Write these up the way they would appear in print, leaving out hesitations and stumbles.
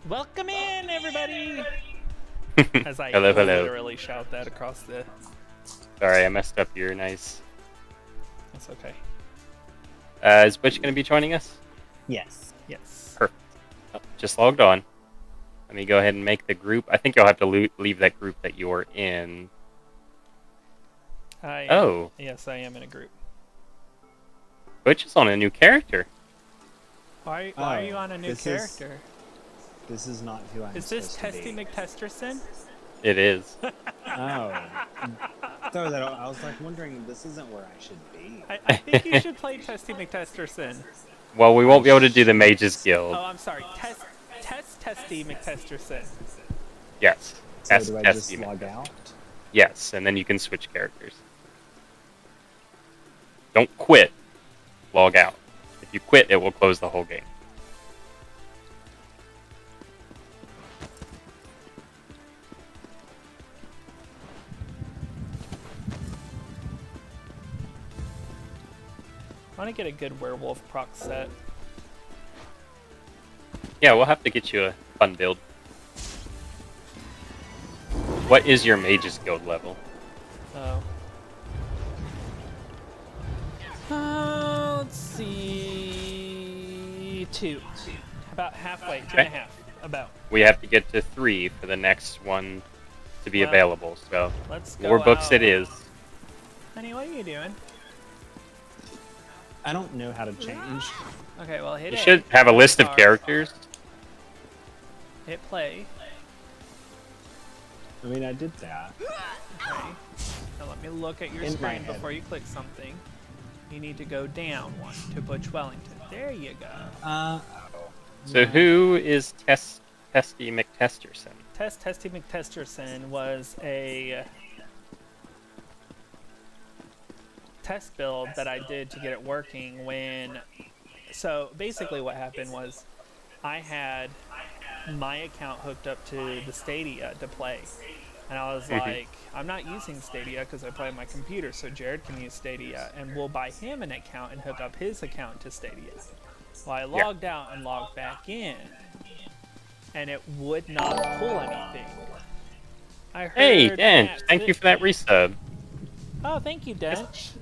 Welcome in, everybody! As I Hello, hello. literally shout that across the... Sorry, I messed up your nice. It's okay. Is Butch going to be joining us? Yes. Yes. Perfect. Oh, just logged on. Let me go ahead and make the group. I think you'll have to leave that group that you're in. Yes, I am in a group. Butch is on a new character. Why are you on a new character? This is not who I'm Is this supposed to Testy be. McTesterson? It is. Oh. Throw that out. I was like wondering, this isn't where I should be. I think you should play Testy McTesterson. Well, we won't be able to do the Mages Guild. Oh, I'm sorry. Testy McTesterson. Yes. So do I just log out? Yes, and then you can switch characters. Don't quit. Log out. If you quit, it will close the whole game. I want to get a good werewolf proc set. Yeah, we'll have to get you a fun build. What is your Mages Guild level? Oh. Let's see... 2. About halfway. 2.5. About. We have to get to 3 for the next one to be available, so let's go more books out. it is. Honey, what are you doing? I don't know how to change. Okay, well, hit You it. should have a list of characters. Hit play. I mean, I did that. Okay. Now let me look at your In my screen head. before you click something. You need to go down one to Butch Wellington. There you go. So who is Testy McTesterson? Testy McTesterson was a test build that I did to get it working when... So basically what happened was I had my account hooked up to the Stadia to play. And I was like, I'm not using Stadia because I play on my computer, so Jared can use Stadia, and we'll buy him an account and hook up his account to Stadia. Well, I logged out and logged back in, and it would not pull anything. I heard Hey, Dench, Nat thank you for that resub. Oh, thank you, Dench.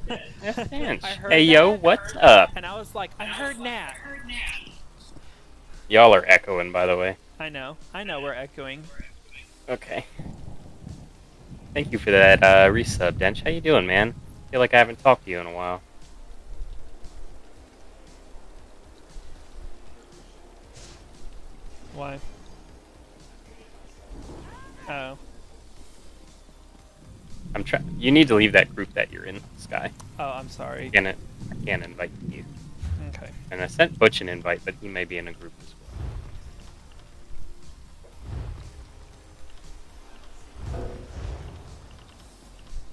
Yes, Dench. I heard Hey, yo, that. what's up? And I was like, I heard Nat. Y'all are echoing, by the way. I know we're echoing. Okay. Thank you for that resub, Dench. How you doing, man? I feel like I haven't talked to you in a while. Why? Oh. You need to leave that group that you're in, Sky. Oh, I'm sorry. I can't invite you. Okay. And I sent Butch an invite, but he may be in a group as well.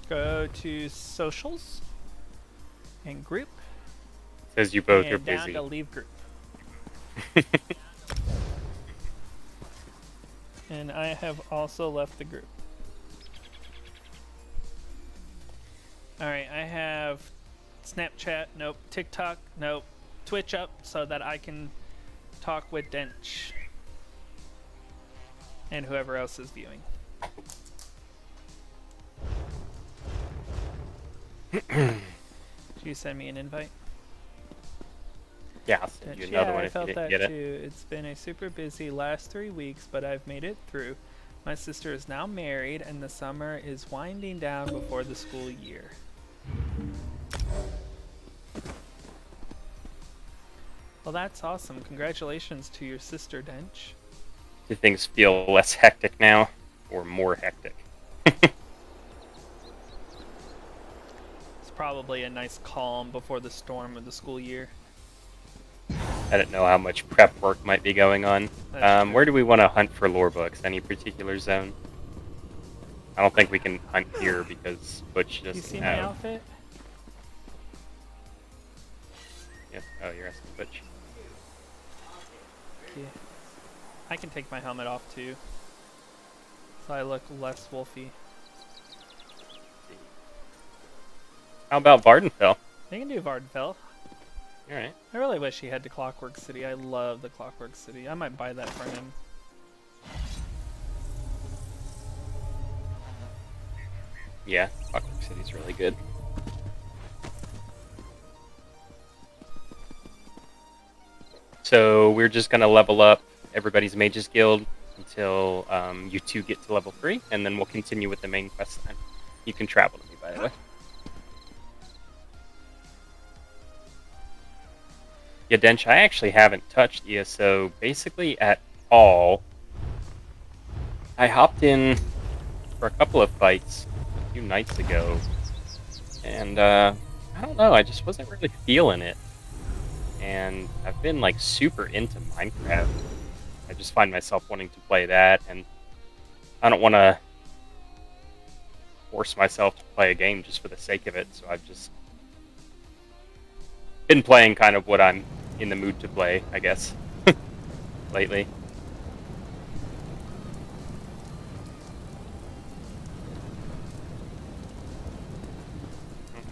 Go to socials and group. Says you both and are down busy. to leave group. And I have also left the group. Alright, I have Snapchat, nope. TikTok, nope. Twitch up so that I can talk with Dench. And whoever else is viewing. Did you send me an invite? Yeah, I'll send you Dench, another yeah, one I if you felt didn't that get it. too. It's been a super busy last 3 weeks, but I've made it through. My sister is now married, and the summer is winding down before the school year. Well, that's awesome. Congratulations to your sister, Dench. Do things feel less hectic now, or more hectic? It's probably a nice calm before the storm of the school year. I don't know how much prep work might be going on. That's true. Where do we want to hunt for lore books? Any particular zone? I don't think we can hunt here because Butch You doesn't see my have. outfit? Yes. Oh, you're asking Butch. Yeah. I can take my helmet off too. So I look less wolfy. How about Vardenfell? They can do Vardenfell. All right. I really wish he had to Clockwork City. I love the Clockwork City. I might buy that for him. Yeah, Clockwork City's really good. So we're just gonna level up everybody's Mages Guild until you two get to level 3, and then we'll continue with the main quest line. You can travel to me, by the way. Yeah, Dench, I actually haven't touched ESO basically at all. I hopped in for a couple of fights a few nights ago, and I don't know, I just wasn't really feeling it. And I've been like super into Minecraft. I just find myself wanting to play that, and I don't want to force myself to play a game just for the sake of it, so I've just been playing kind of what I'm in the mood to play, I guess, lately.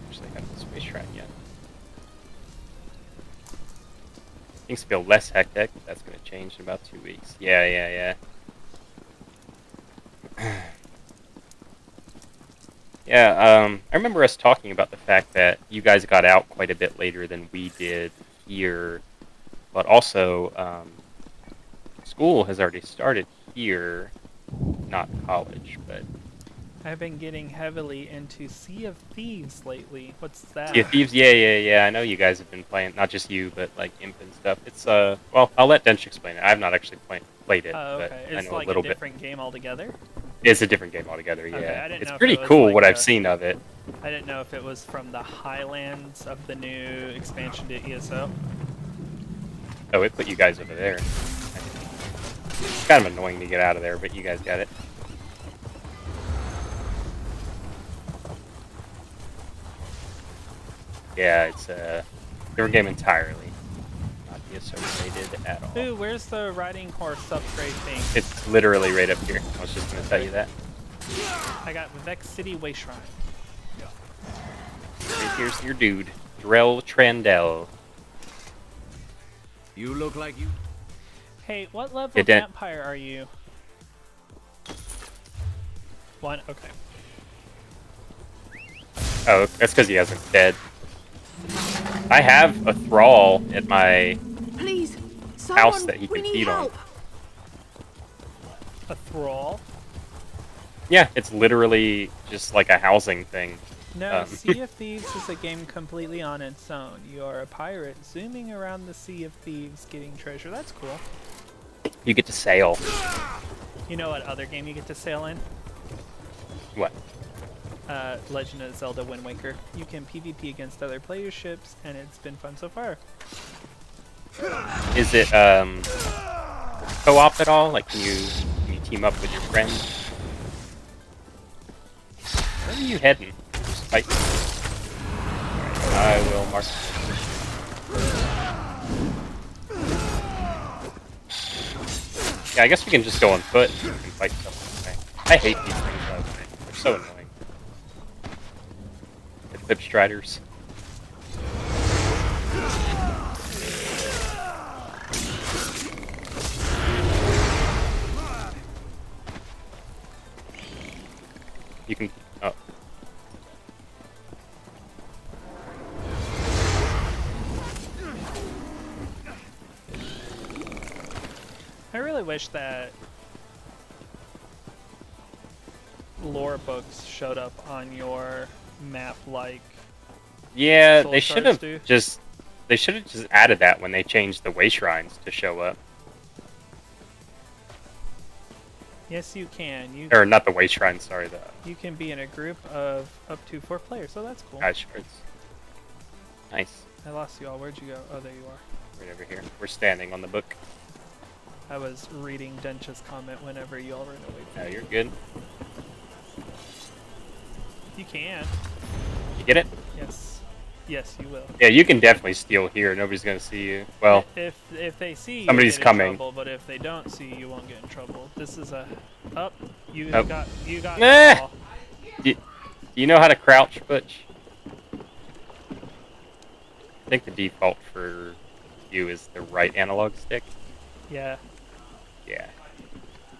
Actually, I haven't got this way shrine yet. Things feel less hectic. That's going to change in about 2 weeks. Yeah. Yeah, I remember us talking about the fact that you guys got out quite a bit later than we did here, but also school has already started here, not college, but... I've been getting heavily into Sea of Thieves lately. What's that? Sea of Thieves, yeah. I know you guys have been playing, not just you, but like Imp and stuff. It's, well, I'll let Dench explain it. I've not actually played it, Oh, okay. but I It's know like a little a bit. different game altogether? It's a different game altogether, yeah. Okay, I didn't It's know if pretty it was cool like what a- I've seen of it. I didn't know if it was from the Highlands of the new expansion to ESO. Oh, it put you guys over there. It's kind of annoying to get out of there, but you guys got it. Yeah, it's a different game entirely. Not ESO related at all. Ooh, where's the riding horse upgrade thing? It's literally right up here. I was just going to tell you that. I got Vex City Way Shrine. Right here's your dude, Drell Trandell. You look like you. Hey, what level Hey, Dan. vampire are you? 1? Okay. Oh, that's because he hasn't dead. I have a thrall at my Please, house that he we can need feed on. help. A thrall? Yeah, it's literally just like a housing thing. No, Sea of Thieves is a game completely on its own. You are a pirate zooming around the Sea of Thieves getting treasure. That's cool. You get to sail. You know what other game you get to sail in? What? Legend of Zelda Wind Waker. You can PvP against other players' ships, and it's been fun so far. Is it co-op at all? Like, can you team up with your friends? Where are you heading? Just fight. Alright, I will mark. Yeah, I guess we can just go on foot and fight stuff. I hate these things though. They're so annoying. The clip striders. You can. Oh. I really wish that lore books showed up on your map like Yeah, Soul they should Shards have do. just. They should have just added that when they changed the way shrines to show up. Yes, you can. Or not the way shrines, sorry, the You can be in a group of up to 4 players, so that's cool. guide shards. Nice. I lost you all. Where'd you go? Oh, there you are. Right over here. We're standing on the book. I was reading Dench's comment whenever you all ran away from No, me. you're good. You can. You get it? Yes. Yes, you will. Yeah, you can definitely steal here. Nobody's gonna see you. Well, If they see you, somebody's get in coming. trouble, but if they don't see you, you won't get in trouble. This is a up. You Oh. got Nah. the ball. do you know how to crouch, Butch? I think the default for you is the right analog stick. Yeah. Yeah.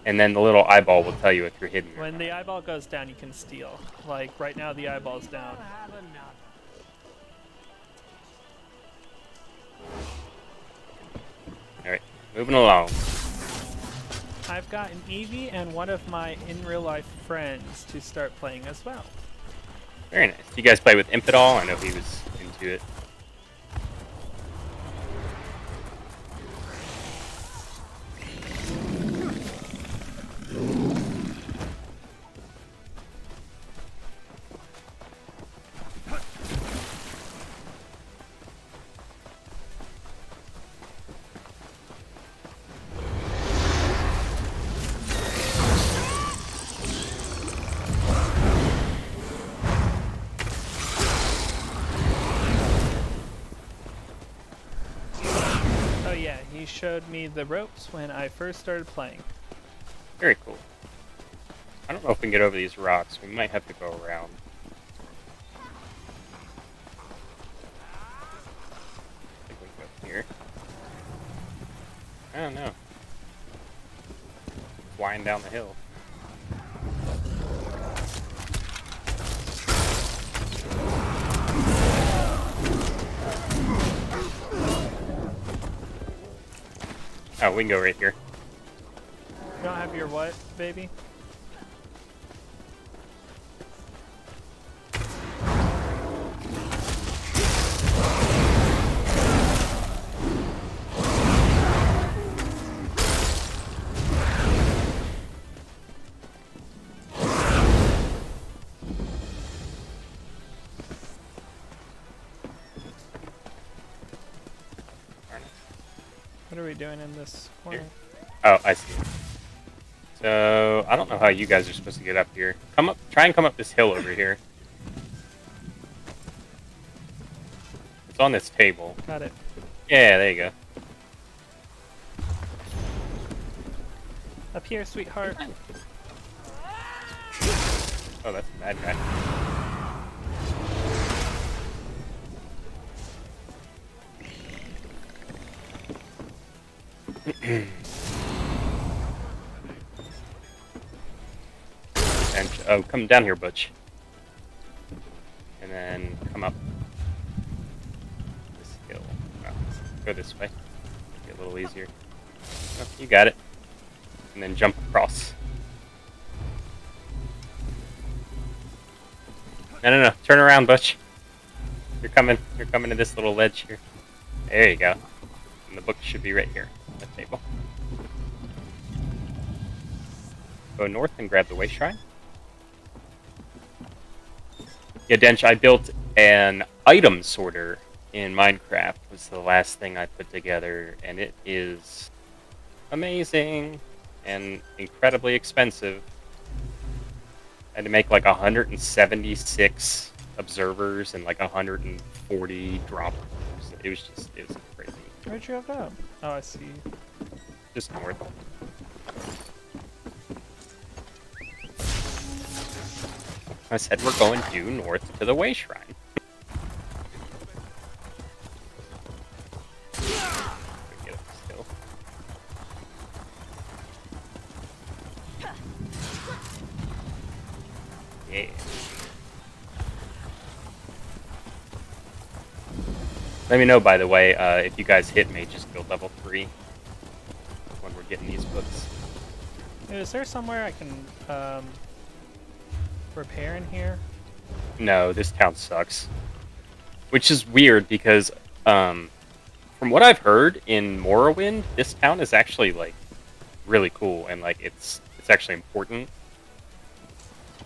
and then the little eyeball will tell you if you're hidden. When the eyeball goes down, you can steal. Like, right now the eyeball's down. Alright, moving along. I've gotten Evie and one of my in real life friends to start playing as well. Very nice. Do you guys play with Imp at all? I know he was into it. Oh yeah, he showed me the ropes when I first started playing. Very cool. I don't know if we can get over these rocks. We might have to go around. I think we can go here. I don't know. Flying down the hill. Oh, we can go right here. You don't have your what, baby? What are we doing in this corner? Here. Oh, I see. So, I don't know how you guys are supposed to get up here. Come up, try and come up this hill over here. It's on this table. Got it. Yeah, there you go. Up here, sweetheart. Oh, that's a bad guy. And, oh, come down here, Butch. And then come up this hill. Oh, go this way. Make it a little easier. Oh, you got it. And then jump across. No. Turn around, Butch. You're coming to this little ledge here. There you go. And the book should be right here on the table. Go north and grab the way shrine. Yeah, Dench, I built an item sorter in Minecraft. Was the last thing I put together, and it is amazing and incredibly expensive. I had to make like 176 observers and like 140 droppers. It was crazy. Where'd you go? Oh, I see. Just north. I said we're going due north to the way shrine. Get up this hill. Yeah. Let me know, by the way, if you guys hit me, just go level 3 when we're getting these books. Is there somewhere I can repair in here? No, this town sucks. Which is weird because, from what I've heard in Morrowind, this town is actually like really cool and like it's actually important.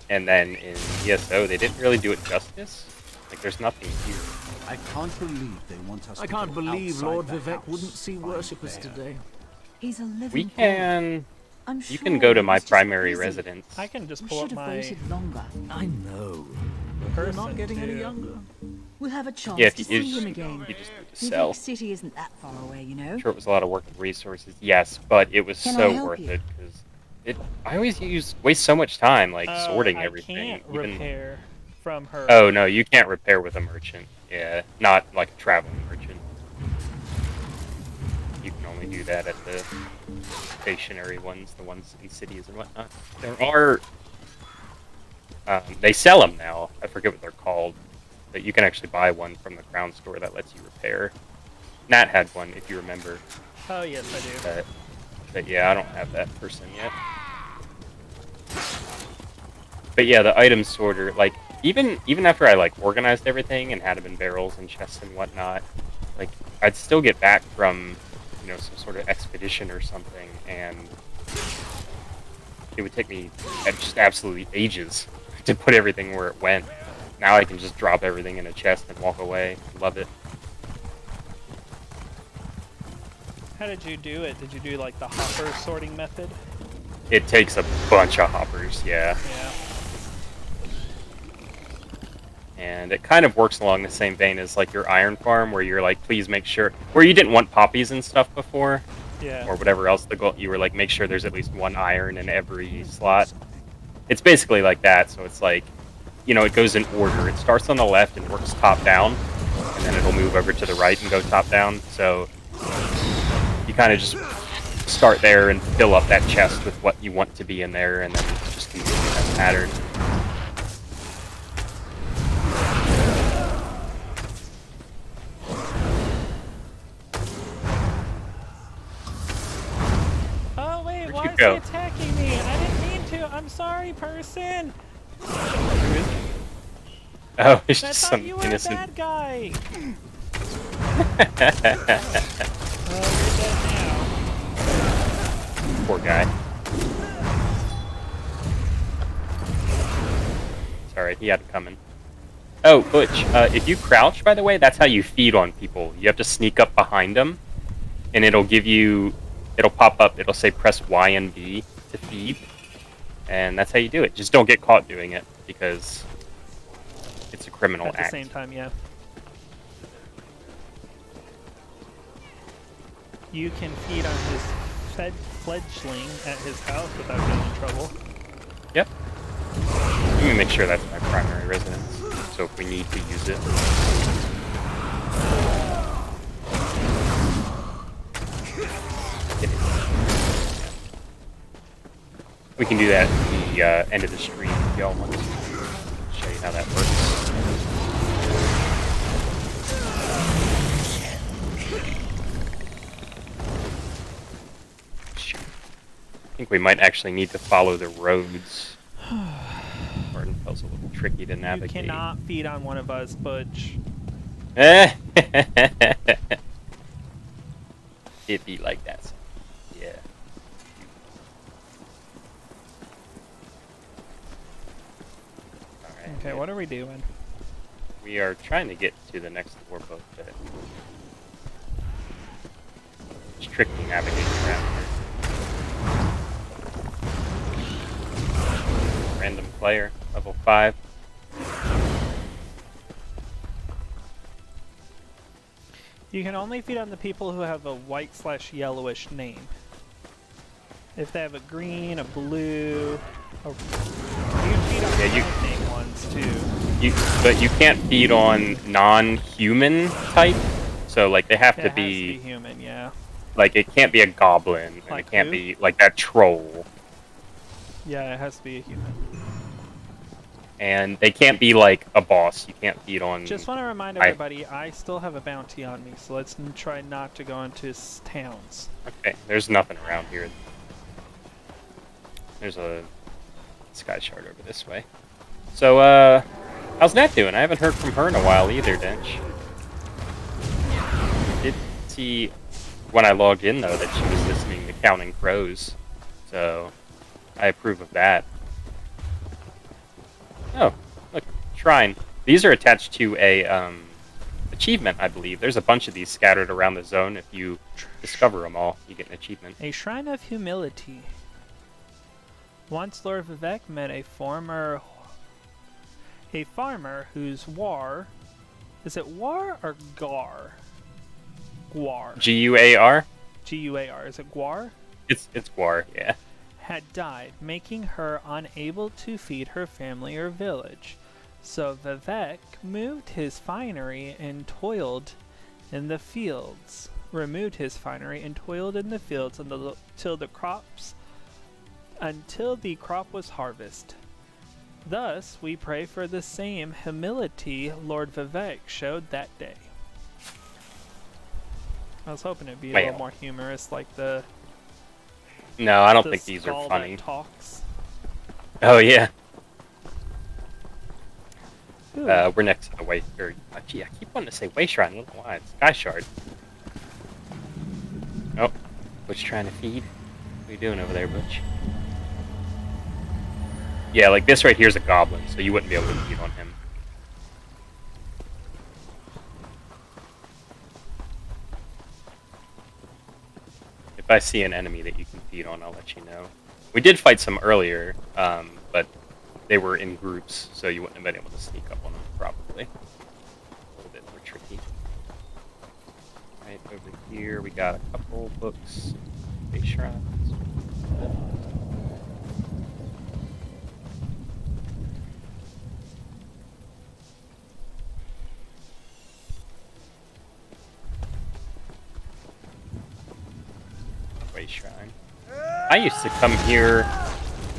And then in ESO, they didn't really do it justice. Like, there's nothing here. I can't believe they want us. I can't believe Lord Vivek wouldn't see worshippers today. He's a living We god. can. I'm You sure can go to he my was just primary busy. residence. I can just We pull up should have my waited longer. I know. We're person not getting any to- younger. We'll have a chance Yeah, if to you, see him again. you just need to sell. Vivek City isn't that far away, you know. I'm sure it was a lot of work and resources. Yes, but it was Can I so help worth you? it because I always waste so much time like sorting I everything. can't Even repair from her. oh no, you can't repair with a merchant. Yeah, not like a traveling merchant. You can only do that at the stationary ones, the ones in cities and whatnot. There are. They sell them now. I forget what they're called, but you can actually buy one from the Crown store that lets you repair. Nat had one, if you remember. Oh yes, I do. But yeah, I don't have that person yet. But yeah, the item sorter, like even after I like organized everything and had them in barrels and chests and whatnot, like I'd still get back from, you know, some sort of expedition or something, and it would take me just absolutely ages to put everything where it went. Now I can just drop everything in a chest and walk away. Love it. How did you do it? Did you do like the hopper sorting method? It takes a bunch of hoppers, yeah. Yeah. And it kind of works along the same vein as like your iron farm, where you're like, please make sure, where you didn't want poppies and stuff before, Yeah. or whatever else the goal, you were like, make sure there's at least one iron in every slot. It's basically like that. So it's like, you know, it goes in order. It starts on the left and works top down, and then it'll move over to the right and go top down. So you kind of just start there and fill up that chest with what you want to be in there, and then just continue that pattern. Oh wait, Where'd why you is go? he attacking me? I didn't mean to. I'm sorry, person. Oh, it's I just thought some you were a innocent. bad guy. Well, you're dead now. Poor guy. Sorry, he had it coming. Oh, Butch, if you crouch, by the way, that's how you feed on people. You have to sneak up behind them, and it'll give you, it'll pop up, it'll say press Y and B to feed, and that's how you do it. Just don't get caught doing it, because it's a criminal At the act. same time, yeah. You can feed on his fledgling at his house without getting in trouble. Yep. Let me make sure that's my primary residence, so if we need to use it. We can do that at the end of the stream if y'all want to show you how that works. Shoot. I think we might actually need to follow the roads. Martin feels a little tricky to You navigate. cannot feed on one of us, Butch. It'd be like that. Yeah. Alright. Okay, what are we doing? We are trying to get to the next warboat bit. It's tricky navigating around here. Random player, level 5. You can only feed on the people who have a white/yellowish name. If they have a green, a blue, you can feed on Yeah, you- white name ones too. But you can't feed on non-human type. So like they have It to has be, human, yeah. like it can't be a goblin, and Like it can't who? be like that troll. Yeah, it has to be a human. And they can't be like a boss. You can't feed on. Just want to remind I- everybody, I still have a bounty on me, so let's try not to go into towns. Okay, there's nothing around here. There's a sky shard over this way. So, how's Nat doing? I haven't heard from her in a while either, Dench. I did see when I logged in though that she was listening to Counting Crows, so I approve of that. Oh, look, shrine. These are attached to a achievement, I believe. There's a bunch of these scattered around the zone. If you discover them all, you get an achievement. A Shrine of Humility. Once Lord Vivek met a farmer whose war... Is it war or gar? Guar. G-U-A-R? G-U-A-R. Is it guar? It's Guar, yeah. Had died, making her unable to feed her family or village. So Vivek moved his finery and toiled in the fields removed his finery, and toiled in the fields until the crop was harvest. Thus, we pray for the same humility Lord Vivek showed that day. I was hoping it'd be a little more humorous, like the. No, I don't the think these are skull funny. that talks. Oh yeah. Ooh. We're next to the way. Gee, I keep wanting to say way shrine. I don't know why. It's Sky Shard. Oh, Butch trying to feed. What are you doing over there, Butch? Yeah, like this right here is a goblin, so you wouldn't be able to feed on him. If I see an enemy that you can feed on, I'll let you know. We did fight some earlier, but they were in groups, so you wouldn't have been able to sneak up on them, probably. A little bit more tricky. Right over here, we got a couple books, base shrines. Way shrine. I used to come here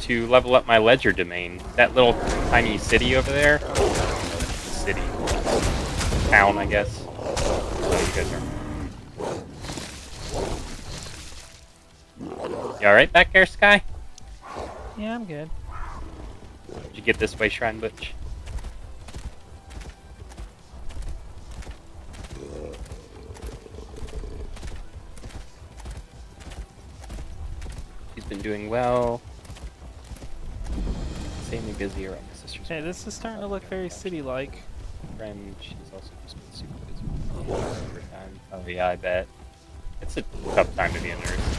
to level up my ledger domain. That little tiny city over there. City. Town, I guess. Oh, you guys are. You alright back there, Sky? Yeah, I'm good. Did you get this way, Shrine Butch? She's been doing well. Insanely busy around my sister's. Hey, this is starting to look very city-like. Friend, she's also just been super busy over time. Oh yeah, I bet. It's a tough time to be a nurse.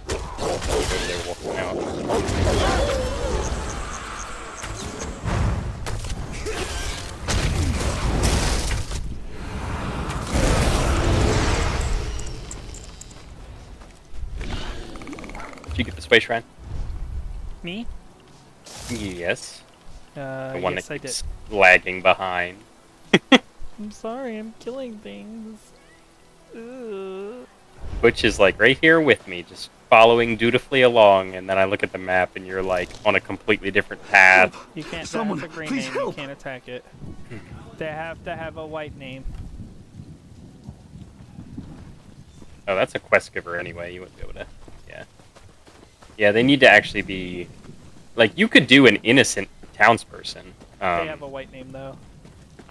They're walking out. Did you get the space shrine? Me? Yes. The one yes, that I did. keeps lagging behind. I'm sorry, I'm killing things. Ugh. Which is like right here with me, just following dutifully along, and then I look at the map and you're like on a completely different path. You can't Someone, have a green please name, help. you can't attack it. They have to have a white name. Oh, that's a quest giver anyway, you wouldn't be able to, yeah. Yeah, they need to actually be, like, you could do an innocent townsperson. They have a white name though.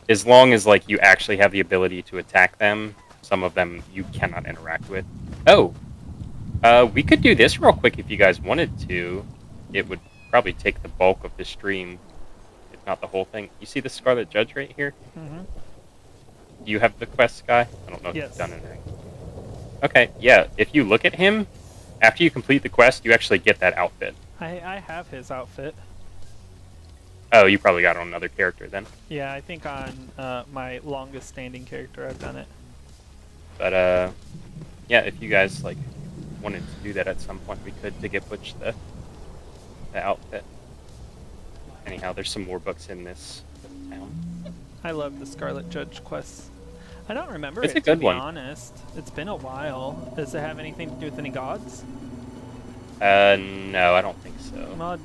As long as, like, you actually have the ability to attack them. Some of them you cannot interact with. Oh! We could do this real quick if you guys wanted to. It would probably take the bulk of the stream, if not the whole thing. You see the Scarlet Judge right here? Mm-hmm. Do you have the quest, Sky? I don't know if Yes. you've done anything. Okay, yeah, if you look at him, after you complete the quest, you actually get that outfit. I have his outfit. Oh, you probably got it on another character then. Yeah, I think on my longest standing character I've done it. But, yeah, if you guys, like, wanted to do that at some point, we could to get Butch the outfit. Anyhow, there's some more books in this town. I love the Scarlet Judge quests. I don't remember It's it, a good to be one. honest. It's been a while. Does it have anything to do with any gods? No, I don't think so. Well,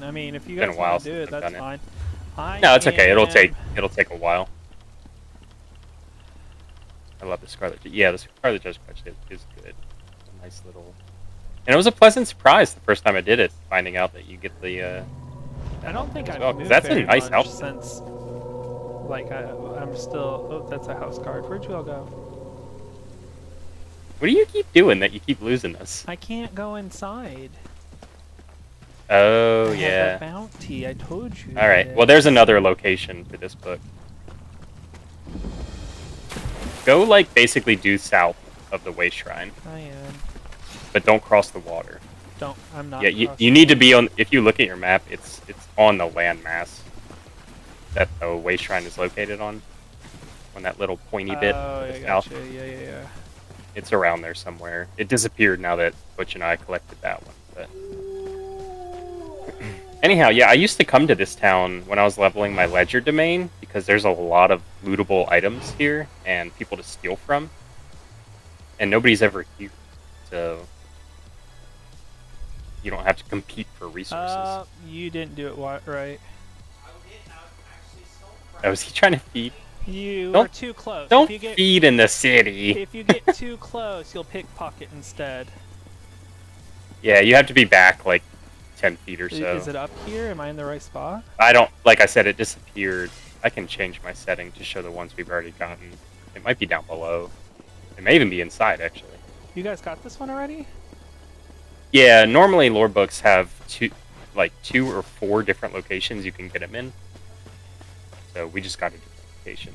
I mean, if you Been a guys while want to do since it, I've that's done it. fine. No, it's okay. It'll am- take a while. I love the Scarlet. Yeah, the Scarlet Judge quest is good. A nice little. And it was a pleasant surprise the first time I did it, finding out that you get the. I don't think as I've well, 'cause moved that's a very nice much outfit. since. Like I'm still. Oh, that's a house card. Where'd you all go? What do you keep doing that you keep losing us? I can't go inside. Oh I have yeah. a bounty. I told you. All right. that. Well, there's another location for this book. Go like basically due south of the Way Shrine, I am. but don't cross the water. Don't. I'm not. Yeah, you crossing. need to be on. If you look at your map, it's on the landmass that the Way Shrine is located on that little pointy bit Oh, to I the south. gotcha. Yeah. It's around there somewhere. It disappeared now that Butch and I collected that one. But anyhow, yeah, I used to come to this town when I was leveling my ledger domain because there's a lot of lootable items here and people to steal from. and nobody's ever here, so you don't have to compete for resources. You didn't do it right. Oh, was he trying to feed? You Don't- were too close. Don't if you get, feed in the city. If you get too close, you'll pickpocket instead. Yeah, you have to be back like 10 feet or so. Is it up here? Am I in the right spot? I don't, like I said, it disappeared. I can change my setting to show the ones we've already gotten. It might be down below. It may even be inside, actually. You guys got this one already? Yeah, normally lore books have two or four different locations you can get them in. So we just got a different location.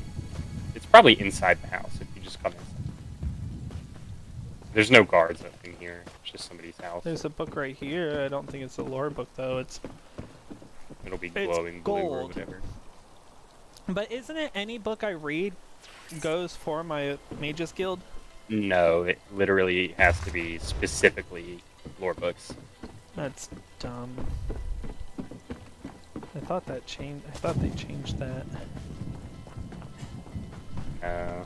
It's probably inside the house if you just come in. There's no guards up in here. It's just somebody's house. There's a book right here. I don't think it's a lore book though. It'll be it's glowing blue or gold. whatever. But isn't it any book I read goes for my Mages Guild? No, it literally has to be specifically lore books. That's dumb. I thought that changed. I thought they changed that. I'm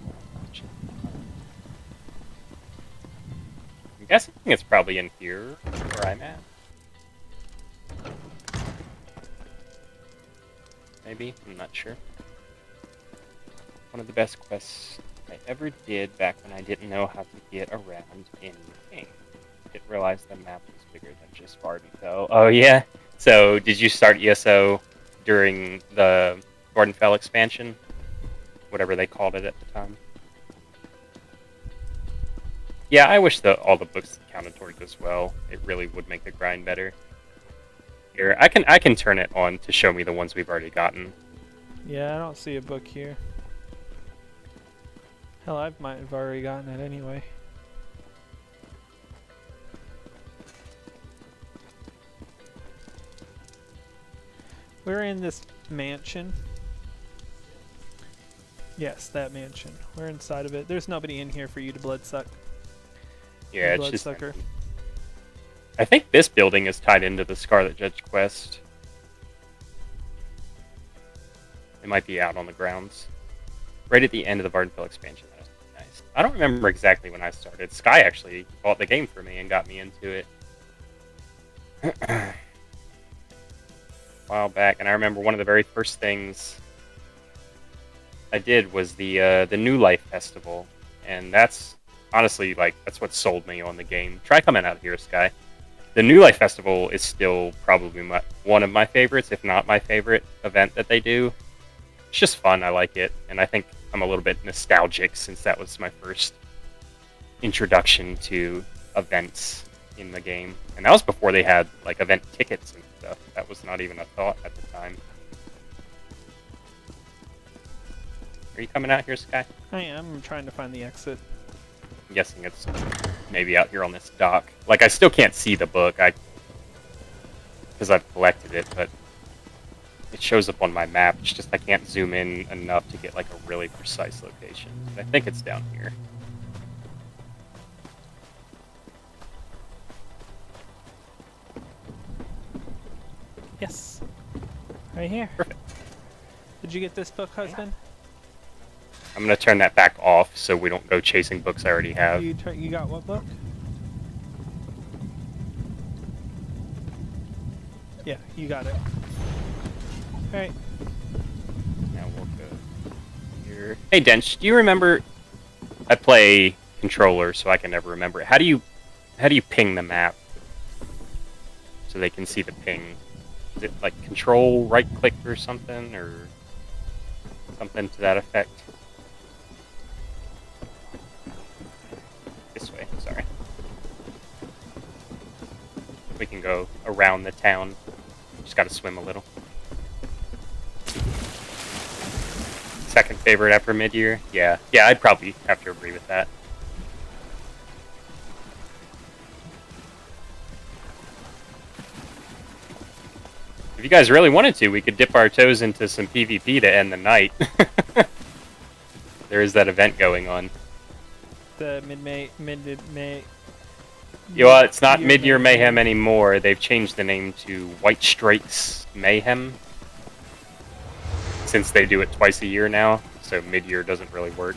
guessing it's probably in here where I'm at. Maybe? I'm not sure. One of the best quests I ever did back when I didn't know how to get around anything. Didn't realize the map was bigger than just Vardenfell. Oh yeah? So, did you start ESO during the Vardenfell expansion? Whatever they called it at the time. Yeah, I wish that all the books counted toward this well. It really would make the grind better. Here, I can turn it on to show me the ones we've already gotten. Yeah, I don't see a book here. Hell, I might have already gotten it anyway. We're in this mansion. Yes, that mansion. We're inside of it. There's nobody in here for you to bloodsuck. Yeah, it's just... Bloodsucker. I think this building is tied into the Scarlet Judge quest. It might be out on the grounds. Right at the end of the Vardenfell expansion. That was nice. I don't remember exactly when I started. Sky actually bought the game for me and got me into it. A while back, and I remember one of the very first things I did was the New Life Festival, and that's honestly that's what sold me on the game. Try coming out here, Sky. The New Life Festival is still probably one of my favorites, if not my favorite event that they do. It's just fun. I like it, and I think I'm a little bit nostalgic since that was my first introduction to events in the game, and that was before they had event tickets and stuff. That was not even a thought at the time. Are you coming out here, Sky? I am. I'm trying to find the exit. I'm guessing it's maybe out here on this dock. I still can't see the book, because I've collected it, but it shows up on my map. It's just I can't zoom in enough to get a really precise location. But I think it's down here. Yes. Right here. Perfect. Did you get this book, husband? I'm gonna turn that back off so we don't go chasing books I already have. You got what book? Yeah, you got it. Alright. Now we'll go here. Hey Dench, do you remember? I play controller, so I can never remember it. How do you ping the map so they can see the ping? Is it control right click or something, or something to that effect? This way, sorry. We can go around the town. Just gotta swim a little. Second favorite after mid-year? Yeah, I'd probably have to agree with that. If you guys really wanted to, we could dip our toes into some PvP to end the night. There is that event going on. The mid-May. You know, it's not Mid-Year Mayhem anymore. They've changed the name to White Strikes Mayhem. Since they do it twice a year now, so mid-year doesn't really work.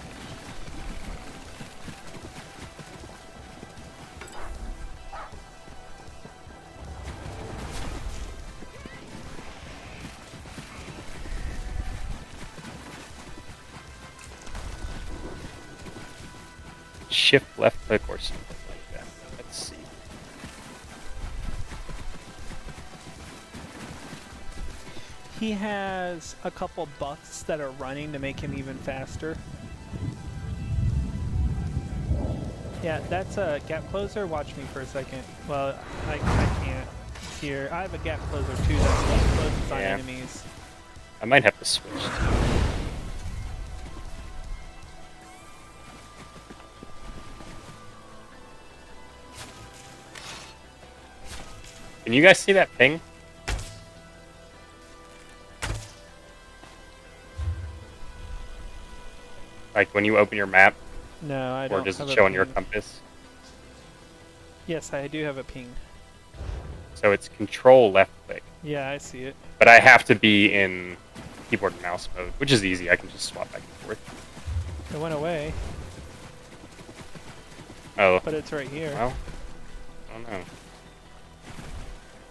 shift left click or something like that. Let's see. He has a couple buffs that are running to make him even faster. Yeah, that's a gap closer. Watch me for a second. Well, I can't here. I have a gap closer too that closes on enemies. I might have to switch. Can you guys see that ping? Like when you open your map, No, I don't. or does have it a show on your ping. compass? Yes, I do have a ping. So it's control left click. Yeah, I see it. But I have to be in keyboard and mouse mode, which is easy. I can just swap back and forth. It went away, Oh, but it's right here. well, I don't know.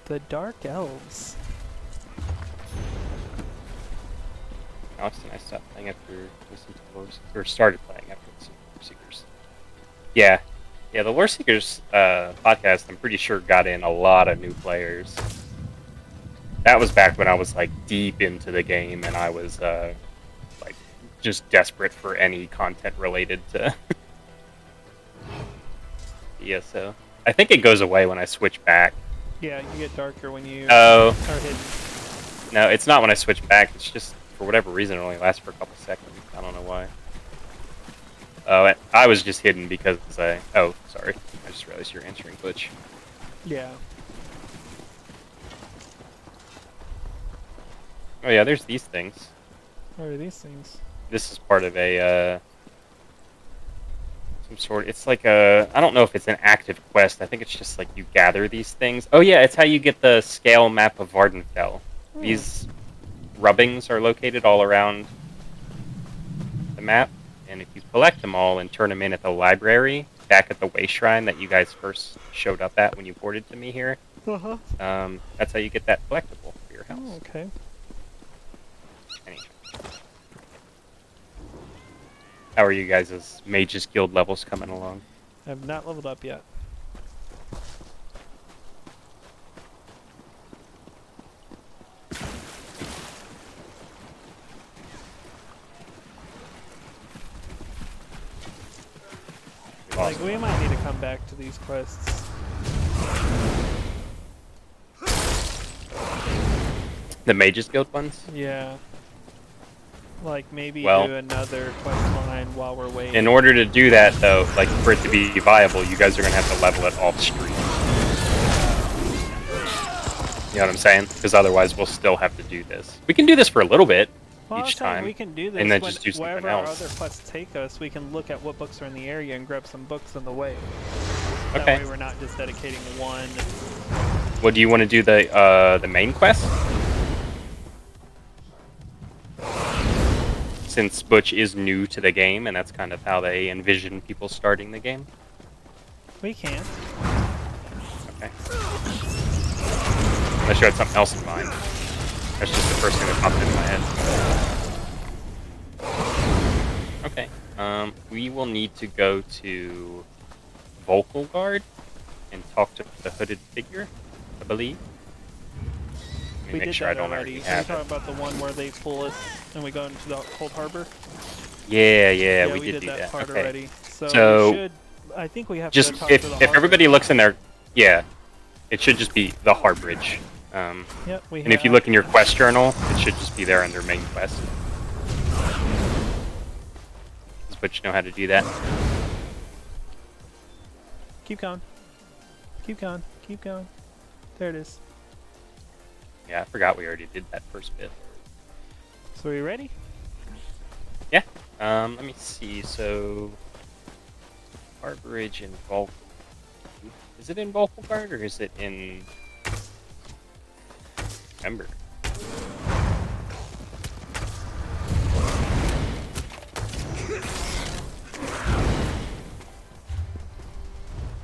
The Dark Elves. Alex and I stopped playing after listening to Lore Seekers, or started playing after listening to Lore Seekers. Yeah. Yeah, the Lore Seekers podcast, I'm pretty sure, got in a lot of new players. That was back when I was, like, deep into the game, and I was, like, just desperate for any content related to ESO. I think it goes away when I switch back. Yeah, you get darker when you Oh, are hidden. no, it's not when I switch back. It's just, for whatever reason, it only lasts for a couple seconds. I don't know why. Oh, I was just hidden because I... Oh, sorry. I just realized you're answering glitch. Yeah. Oh yeah, there's these things. What are these things? This is part of a, some sort... It's like a... I don't know if it's an active quest. I think it's just like you gather these things. Oh yeah, it's how you get the scale map of Vardenfell. These rubbings are located all around the map. And if you collect them all and turn them in at the library, back at the way shrine that you guys first showed up at when you ported to me here, Uh-huh. that's how you get that collectible for your house. Oh, okay. Anyway. How are you guys' Mages Guild levels coming along? I have not leveled up yet. Like, we might need to come back to these quests. The Mages Guild ones? Yeah. Like, maybe Well- do another quest line while we're waiting. In order to do that, though, like, for it to be viable, you guys are going to have to level it off stream. You know what I'm saying? Because otherwise we'll still have to do this. We can do this for a little bit Well, I was each saying time. we can do this and then just do something wherever our else. other quests take us. We can look at what books are in the area and grab some books on the way. That Okay. way we're not just dedicating one. Well, do you want to do the main quest? Since Butch is new to the game, and that's kind of how they envision people starting the game. We can. Okay. Unless you had something else in mind. That's just the first thing that popped into my head. Okay. We will need to go to Vocal Guard and talk to the hooded figure, I believe. Let me We make did sure that I don't already. already Are you have talking it. about the one where they pull us and we go into the Cold Harbor? Yeah, we we did do that that. part Okay. already. So, So, we should. I think we have Just to talk if to the if harbor. everybody looks in there, yeah, it should just be the Harbridge. Yep, we And if you have- look in your quest journal, it should just be there under main quest. Does Butch know how to do that? Keep going. Keep going. Keep going. There it is. Yeah, I forgot we already did that first bit. So are you ready? Yeah. Let me see. So, Harbridge in Volk. Is it in Vocal Guard or is it in? Remember.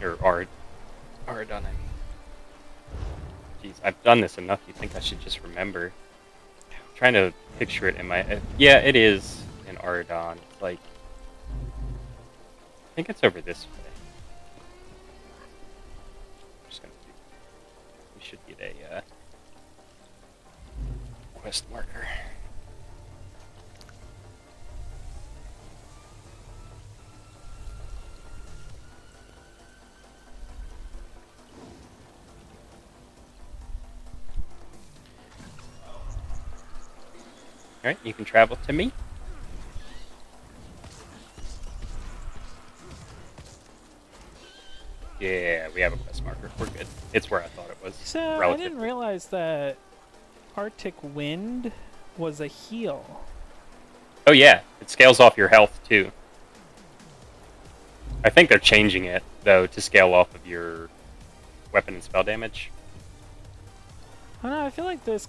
Or Ardon, I mean. Jeez, I've done this enough. You think I should just remember? I'm trying to picture it in my. Yeah, it is in Ardon. It's like. I think it's over this way. I'm just gonna do. We should get a quest marker. Alright, you can travel to me. Yeah, we have a quest marker. We're good. It's where I thought it was. So I relative. didn't realize that Arctic Wind was a heal. Oh yeah, it scales off your health too. I think they're changing it though to scale off of your weapon and spell damage. I don't know, I feel like this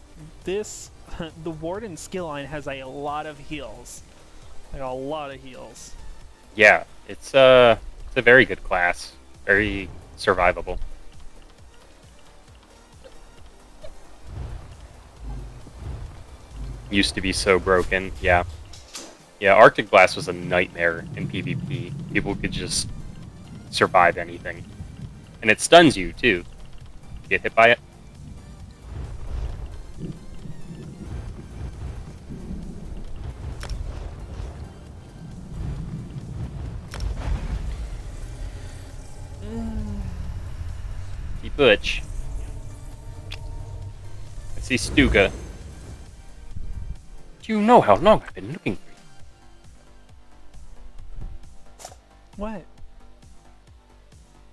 the Warden skill line has a lot of heals. Like a lot of heals. Yeah, it's a very good class. Very survivable. Used to be so broken, yeah. Yeah, Arctic Blast was a nightmare in PvP. People could just survive anything. And it stuns you, too. Get hit by it. See Butch. I see Stuga. Do you know how long I've been looking for you? What?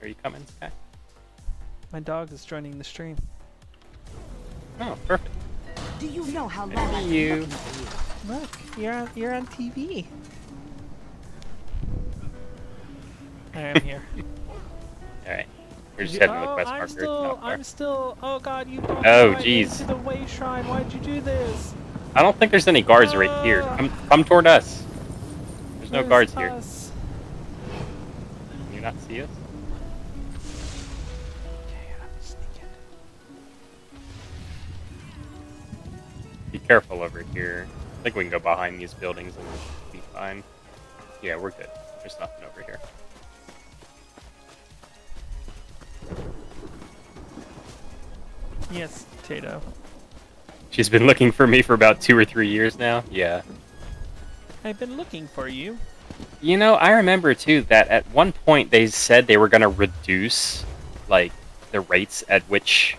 Are you coming, Sky? My dog is joining the stream. Oh, perfect. Do you know how long I've you. been looking for you? Look, you're on TV. I am here. Alright. We're just heading to the Oh, quest I'm marker. I'm still. Oh God, you brought Oh, me right jeez. into the way shrine. Why'd you do this? I don't think there's any guards right here. Come toward us. There's no Where's guards here. us? Can you not see us? Okay, I'm sneaking. Be careful over here. I think we can go behind these buildings and we'll be fine. Yeah, we're good. There's nothing over here. Yes, Tato. She's been looking for me for about 2 or 3 years now. Yeah. I've been looking for you. You know, I remember too that at one point they said they were gonna reduce, like, the rates at which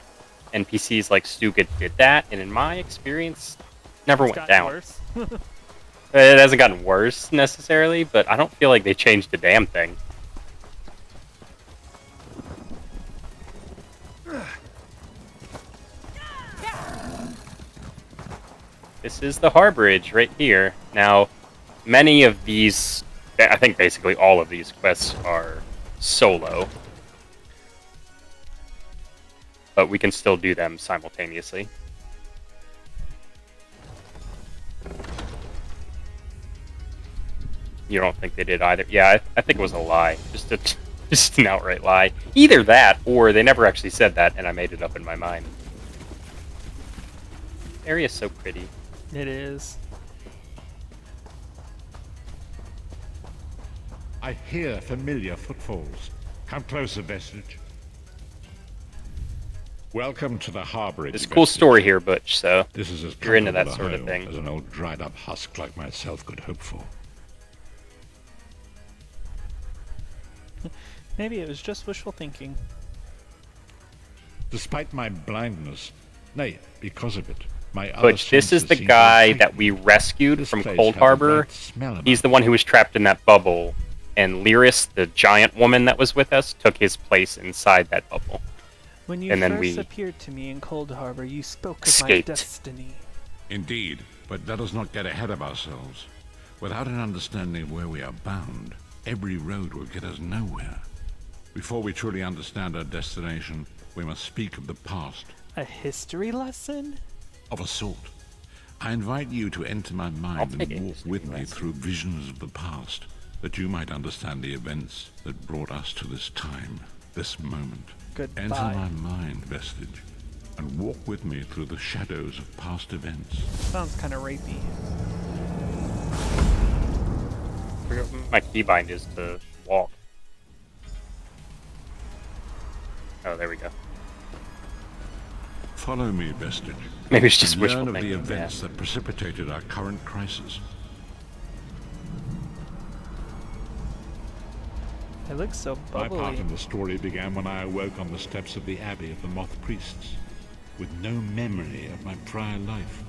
NPCs like Stuga did that, and in my experience, never It's went gotten down. worse. It hasn't gotten worse necessarily, but I don't feel like they changed the damn thing. This is the harborage right here. Now, many of these, I think basically all of these quests are solo. But we can still do them simultaneously. You don't think they did either? Yeah, I think it was a lie. Just an outright lie. Either that, or they never actually said that, and I made it up in my mind. The area's so pretty. It is. I hear familiar footfalls. Come closer, Vestige. Welcome to the harborage. There's a cool Vestige. story here, Butch, so This is as if you're into that comfortable a sort of home thing. as an old dried-up husk like myself could hope for. Maybe it was just wishful thinking. Despite my blindness, nay, because of it, my other Butch, this is senses the seem to guy excite that me. we rescued This from place Cold has a Harbor. bright smell about He's the it. one who was trapped in that bubble, and Lyris, the giant woman that was with us, took his place inside that bubble. When you And then first we appeared to me in Cold Harbor, you spoke of my escaped. destiny. Indeed, but let us not get ahead of ourselves. Without an understanding of where we are bound, every road will get us nowhere. Before we truly understand our destination, we must speak of the past, A history lesson? of a sort. I invite you to enter my mind take and a walk history with me lesson. through visions of the past, that you might understand the events that brought us to this time, this moment. Goodbye. Enter my mind, Vestige, and walk with me through the shadows of past events. Sounds kind of rapey. I forget what my keybind is to walk. Oh, there we go. Follow me, Vestige. Maybe it's just and wishful learn of the thinking. events that precipitated our current crisis. It looks so My part bubbly. in the story began when I awoke on the steps of the Abbey of the Moth Priests, with no memory of my prior life.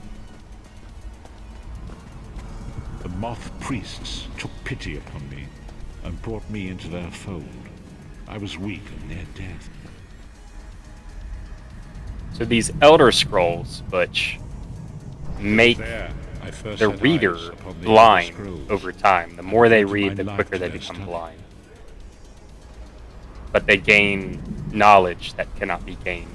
The Moth Priests took pity upon me and brought me into their fold. I was weak and near death. So these Elder Scrolls, Butch, make There, I first the set reader eyes upon the blind Elder Scrolls. over time. The more they Into my read, the life quicker to they their become study. blind. But they gain knowledge that cannot be gained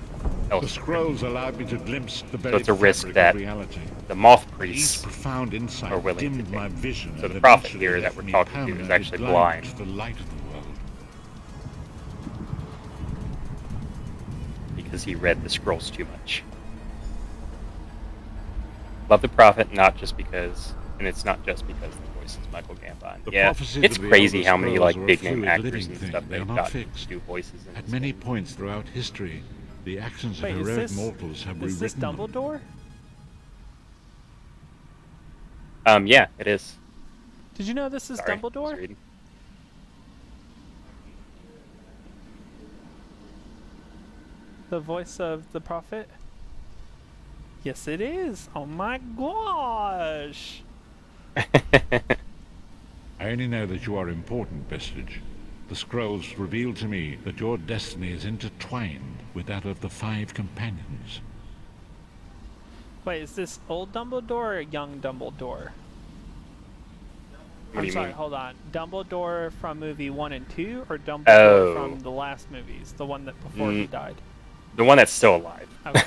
The elsewhere. scrolls allowed me to glimpse the very it's a risk fabric that of reality. The Moth These Priests profound are insight willing to dimmed my take. vision. So and the prophet eventually here that left we're me talking to is permanently actually blind. to the light of the world. Because he read the scrolls too much. Love the prophet, not just because, and it's not just because the voice is Michael Gambon. The Yeah, prophecies it's of the crazy Elder how many Scrolls like are a big name fluid, actors living and thing. stuff They are they've not got fixed. to do voices in. At this many game. points throughout history, the actions of Wait, is heroic this- mortals have Is this rewritten them. Dumbledore? Yeah, it is. Did you know this is Sorry, I was Dumbledore? reading. The voice of the prophet? Yes, it is. Oh my gosh. I only know that you are important, Vestige. The scrolls reveal to me that your destiny is intertwined with that of the five companions. Wait, is this old Dumbledore or young Dumbledore? What do I'm you sorry, mean? hold on. Dumbledore from movie 1 and 2 or Dumbledore Oh. from the last movies? The one that before he died? The one that's still alive. Okay.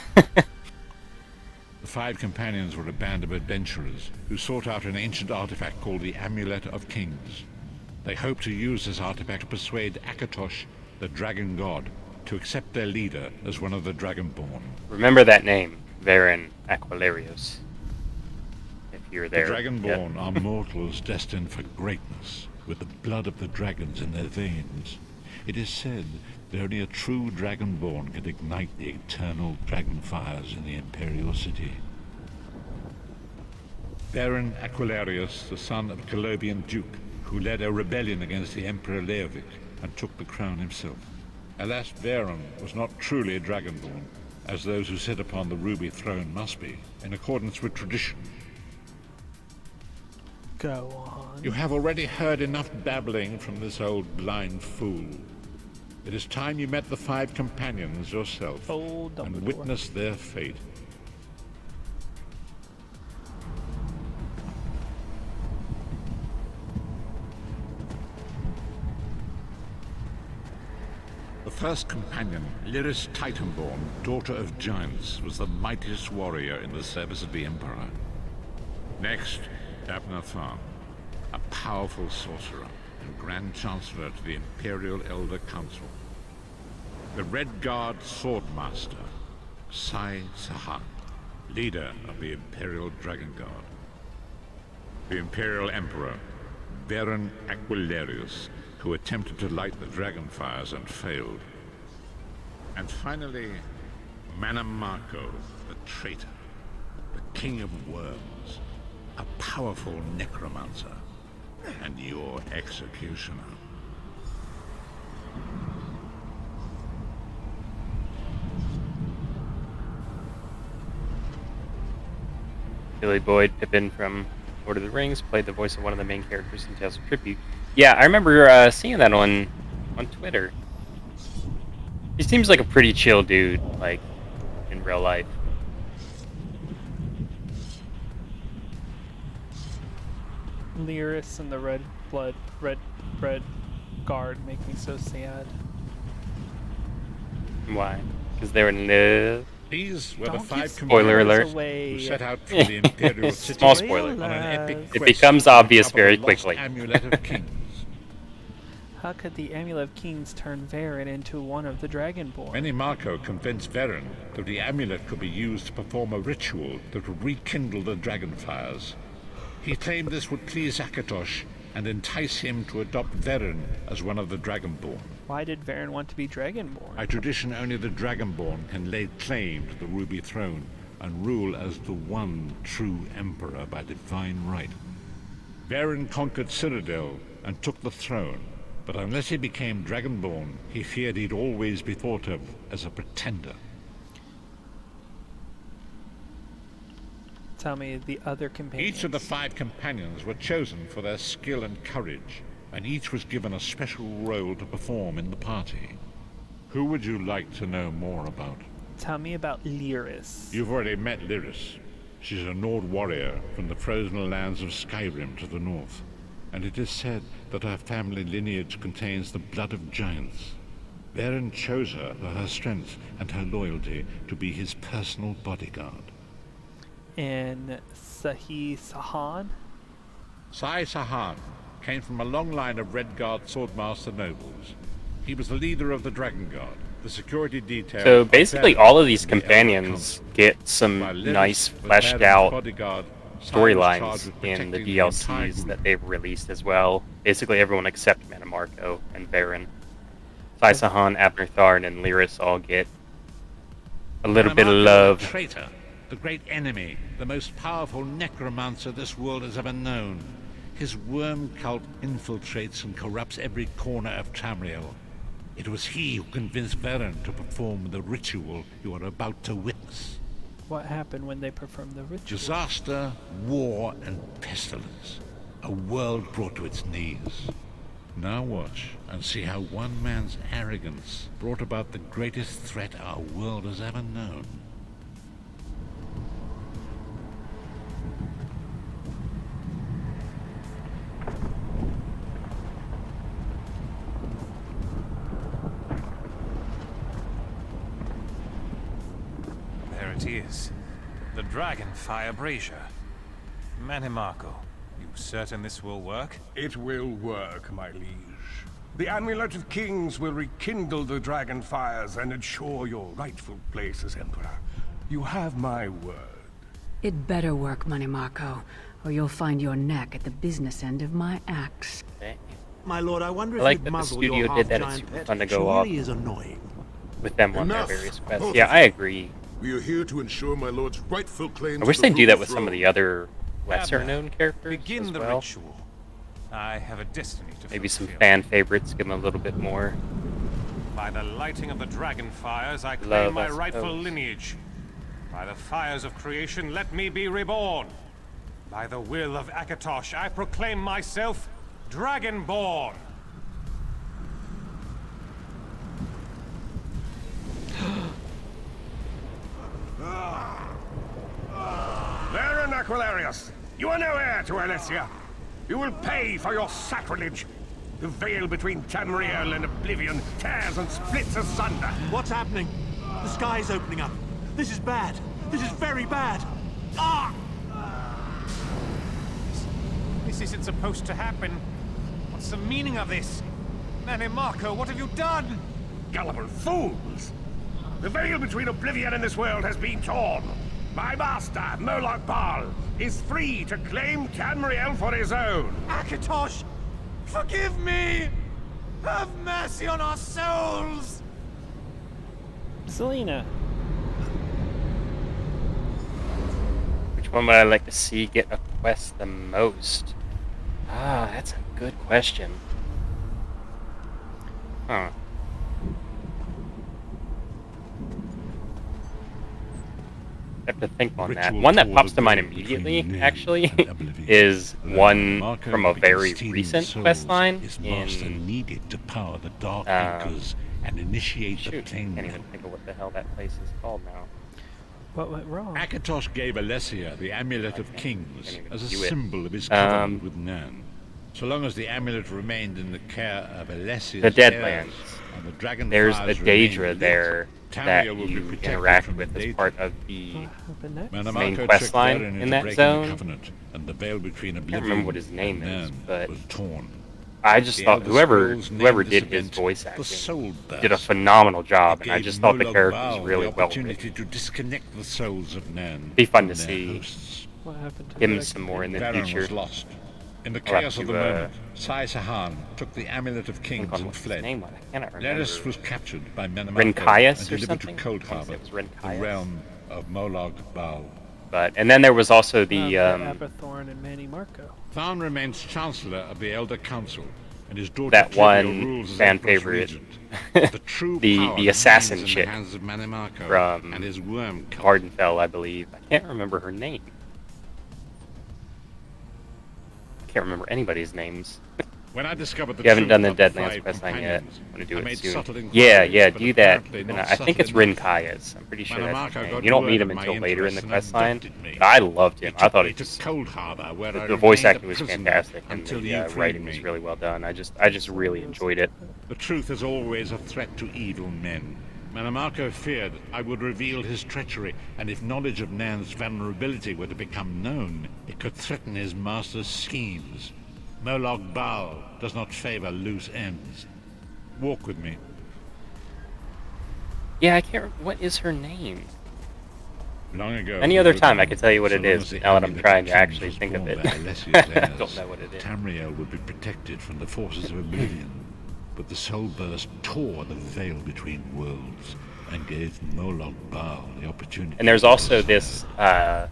The five companions were a band of adventurers who sought out an ancient artifact called the Amulet of Kings. They hoped to use this artifact to persuade Akatosh, the dragon god, to accept their leader as one of the Dragonborn. Remember that name, Varen Aquilarius. If you're The there. Dragonborn Yep. are mortals destined for greatness, with the blood of the dragons in their veins. It is said that only a true Dragonborn can ignite the eternal dragon fires in the Imperial City. Baron Aquilarius, the son of Colovian Duke, who led a rebellion against the Emperor Leovic and took the crown himself. Alas, Baron was not truly a Dragonborn, as those who sit upon the ruby throne must be, in accordance with tradition. Go on. You have already heard enough babbling from this old blind fool. It is time you met the five companions yourself Old Dumbledore. and witnessed their fate. The first companion, Lyris Titanborn, daughter of giants, was the mightiest warrior in the service of the Emperor. Next, Abnathan, a powerful sorcerer and Grand Chancellor to the Imperial Elder Council. The Red Guard Swordmaster, Sai Sahan, leader of the Imperial Dragon Guard. The Imperial Emperor, Baron Aquilarius, who attempted to light the dragon fires and failed. And finally, Manamarco, the traitor, the King of Worms, a powerful necromancer, and your executioner. Billy Boyd Pippin from Lord of the Rings played the voice of one of the main characters in Tales of Tribute. Yeah, I remember seeing that on Twitter. He seems like a pretty chill dude, like in real life. Lyris and the red guard make me so sad. Why? Because they were in love. These were the Don't five give Spoiler companions alert. away. who set out from the Imperial City Small spoiler. on an epic It quest becomes to obvious uncover very the lost quickly. Amulet of Kings. How could the Amulet of Kings turn Varen into one of the Dragonborn? Menimarco convinced Varen that the amulet could be used to perform a ritual that would rekindle the dragon fires. He claimed this would please Akatosh and entice him to adopt Varen as one of the Dragonborn. Why did Varen want to be Dragonborn? By tradition, only the Dragonborn can lay claim to the Ruby Throne and rule as the one true Emperor by divine right. Varen conquered Cyrodiil and took the throne, but unless he became Dragonborn, he feared he'd always be thought of as a pretender. Tell me the other companions. Each of the 5 companions were chosen for their skill and courage, and each was given a special role to perform in the party. Who would you like to know more about? Tell me about Lyris. You've already met Lyris. She's a Nord warrior from the frozen lands of Skyrim to the north, and it is said that her family lineage contains the blood of giants. Varen chose her for her strength and her loyalty to be his personal bodyguard. And Sahan? Sai Sahan came from a long line of Redguard swordmaster nobles. He was the leader of the Dragon Guard, the security detail. So of basically, Varen all of these in the Elder companions Council. get some While Lyris nice, was fleshed Varen's out bodyguard, Sai was storylines charged with in the protecting entire DLCs group. that they've released as well. Basically, everyone except Mannimarco and Varen. Saisahan, Abner Tharn, and Lyris all get a little bit of Mannimarco, love. the traitor, the great enemy, the most powerful necromancer this world has ever known. His worm cult infiltrates and corrupts every corner of Tamriel. It was he who convinced Varen to perform the ritual you are about to witness. What happened when they performed the ritual? Disaster, war, and pestilence. A world brought to its knees. Now watch and see how one man's arrogance brought about the greatest threat our world has ever known. There it is. The Dragonfire Brazier. Mannimarco, you certain this will work? It will work, my liege. The Amulet of Kings will rekindle the dragon fires and ensure your rightful place as Emperor. You have my word. It better work, Mannimarco, or you'll find your neck at the business end of my axe. My lord, I wonder I if like you'd that the muzzle your studio did that. It's half-giant super pet. fun to She go off really is annoying. with them on their Enough, various quests. both Yeah, of I you. agree. We are here to ensure my lord's rightful claim I wish they'd do that with some of the other lesser-known characters Begin as the well. ritual. I have a destiny to Maybe some fulfill. fan favorites, give them a little bit more. By the lighting of the dragon fires, I claim Love, my I rightful suppose. lineage. By the fires of creation, let me be reborn. By the will of Akatosh, I proclaim myself Dragonborn. Varen Aquilarius, you are no heir to Alessia. You will pay for your sacrilege. The veil between Tamriel and Oblivion tears and splits asunder. What's happening? The sky's opening up. This is bad. This is very bad. Ah! This isn't supposed to happen. What's the meaning of this? Mannimarco, what have you done? Gullible fools! The veil between Oblivion and this world has been torn. My master, Moloch Baal, is free to claim Tamriel for his own. Akatosh, forgive me! Have mercy on our souls! Selena. Which one would I like to see get a quest the most? Ah, that's a good question. Huh. I have to think on that. Ritual One that toward pops to the mind veil immediately, between actually, Nin and Oblivion. is one Marco from a because very stealing recent souls quest line his master in... needed to power the Dark um, Anchors and initiate the Shoot, I plane. can't even think of what the hell that place is called now. What went wrong? Akatosh gave Alessia the Amulet of Kings Can't even as a view it. symbol of his covenant with Nan. So long as the amulet remained in the care of Alessia's The Deadlands. heirs and the dragon There's a fires remained Daedra lit, there that Tamriel will be you protected interact from with the as Daedra. part of the... What happened next? main Mannimarco quest tricked line Varen in into that breaking zone. the covenant, and the veil between Oblivion remember what his name and is, Nan but was torn. I just The thought Elder whoever Scrolls named whoever this did his event voice the acting Soul Burst. did a phenomenal job, It and I gave just thought the Moloch character Baal was really the well opportunity written. to disconnect the souls of Nan. Be fun from to their see hosts. What happened to him the some more in the Varen future. was lost, In the I'll have chaos of to, the moment, Sai Sahan took the Amulet of think Kings on and what his fled. name was. I cannot remember. Leris was captured by Menemarco Rinkaius and or delivered to something? Cold I wanna say Harbor, it was the Rinkaius. realm of Molog Bal. But and then there was also the Abathorn and Manny Marco. Tharn remains Chancellor of the Elder Council, and his daughter that Trivial one rules as fan Empress favorite, Regent. But the true power the assassin remains in chick the hands of Menemarco from and his worm cult. Gardenfell, I believe. I can't remember her name. I can't remember anybody's names. When I discovered the You haven't truth done the about the Deadlands five quest line yet. companions, I'm gonna do I it made soon. subtle Yeah, inquiries, but do that. apparently Even not I think it's subtle enough. Rinkaius. I'm pretty sure that's his Menemarco name. got You don't word meet of him my until later in the interests quest and line. abducted me. But I loved him. He I took thought me it to just Cold Harbor, where I the voice remained a acting was prisoner fantastic, and until the you freed writing me. was really well done. I just really enjoyed it. The truth is always a threat to evil men. Menemarco feared I would reveal his treachery, and if knowledge of Nan's vulnerability were to become known, it could threaten his master's schemes. Molog Bal does not favor loose ends. Walk with me. Yeah, I can't. What is her name? Long ago, Any the other old time I one, could tell you what so it long is, as the now that I'm amulet trying to of actually kings think was of borne it. by Alessia's I heirs, don't know what it is. Tamriel would be protected from the forces of oblivion, but the soul burst tore the veil between worlds and gave Molog Bal the opportunity. And there's also this Molog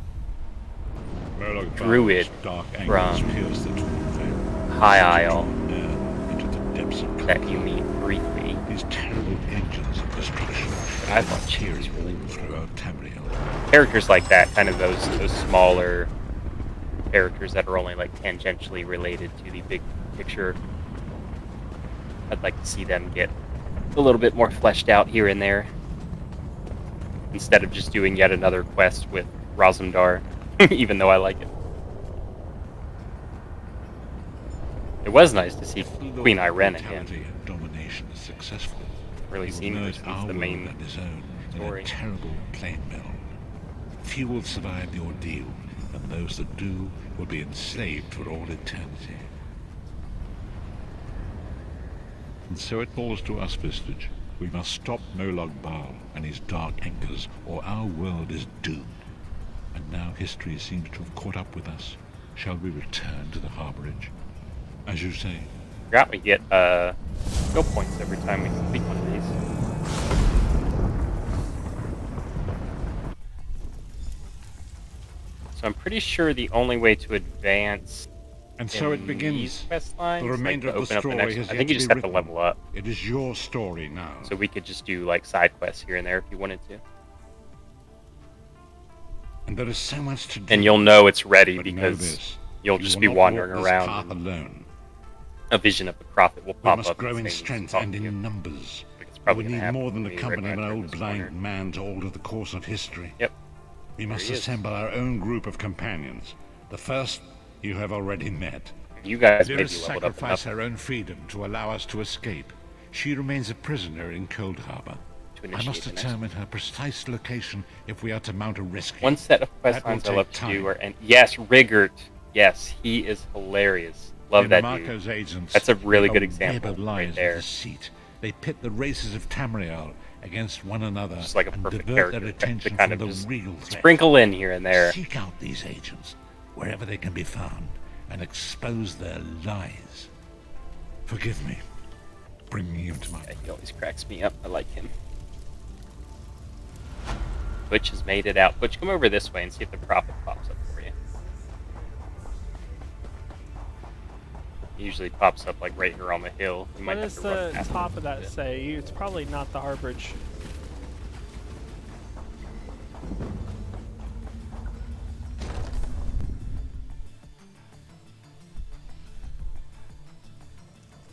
Bal's druid dark from angles pierced the torn veil, High Isle down into the depths of that Cold you Harbor. meet briefly. These terrible engines of destruction. I thought she was really all throughout Tamriel. Characters like that, kind of those smaller characters that are only like tangentially related to the big picture. I'd like to see them get a little bit more fleshed out here and there, instead of just doing yet another quest with Razumdar, even though I like it. It was nice to see Queen Irene again. Brutality and domination is successful. Really He will seen her merge since our the world main and his own story. in a terrible plain mill. Few will survive the ordeal, and those that do will be enslaved for all eternity. And so it falls to us, Vistage. We must stop Molog Bal and his dark anchors, or our world is doomed. And now history seems to have caught up with us. Shall we return to the harborage? As you say. Forgot we get skill points every time we complete one of these. So I'm pretty sure the only way to advance And so in it begins. these quest lines, The remainder like, to of the open up story next has one. I yet think to you just be have to written. level up. It is your story now. So we could just do like side quests here and there if you wanted to. And there is so much to do. And you'll know it's ready But know because this, you'll you just will be not wandering walk this around. path and alone. a vision of the prophet will We pop must up. grow and in things strength talk and to you. in numbers. Like, it's We probably need gonna happen more than the to me company right of an when I turn old this blind corner. man to alter the course of history. Yep. We must he is. assemble our own group of companions. The first you have already met. You guys Let may us be leveled up sacrifice enough her own freedom to allow us to escape. She remains a prisoner in Cold Harbor. to I initiate must the next determine her precise location if we are to mount a rescue. One set of quest That will lines I love take to time. do are, and yes, Rigert. Yes, he is hilarious. Love that dude. Marco's agents That's a really weave good web example of right lies and there. deceit. They pit the races of Tamriel against one another Just like a and perfect divert their character attention to kind from of the just real threat. sprinkle in here and there. Seek out these agents wherever they can be found and expose their lies. Forgive me, bringing you to my... Yeah, he always cracks me up. I like him. Butch has made it out. Butch, come over this way and see if the prophet pops up for you. He usually pops up like right here on the hill. You might What have does to run the past top him of a that bit. say? It's probably not the harborage.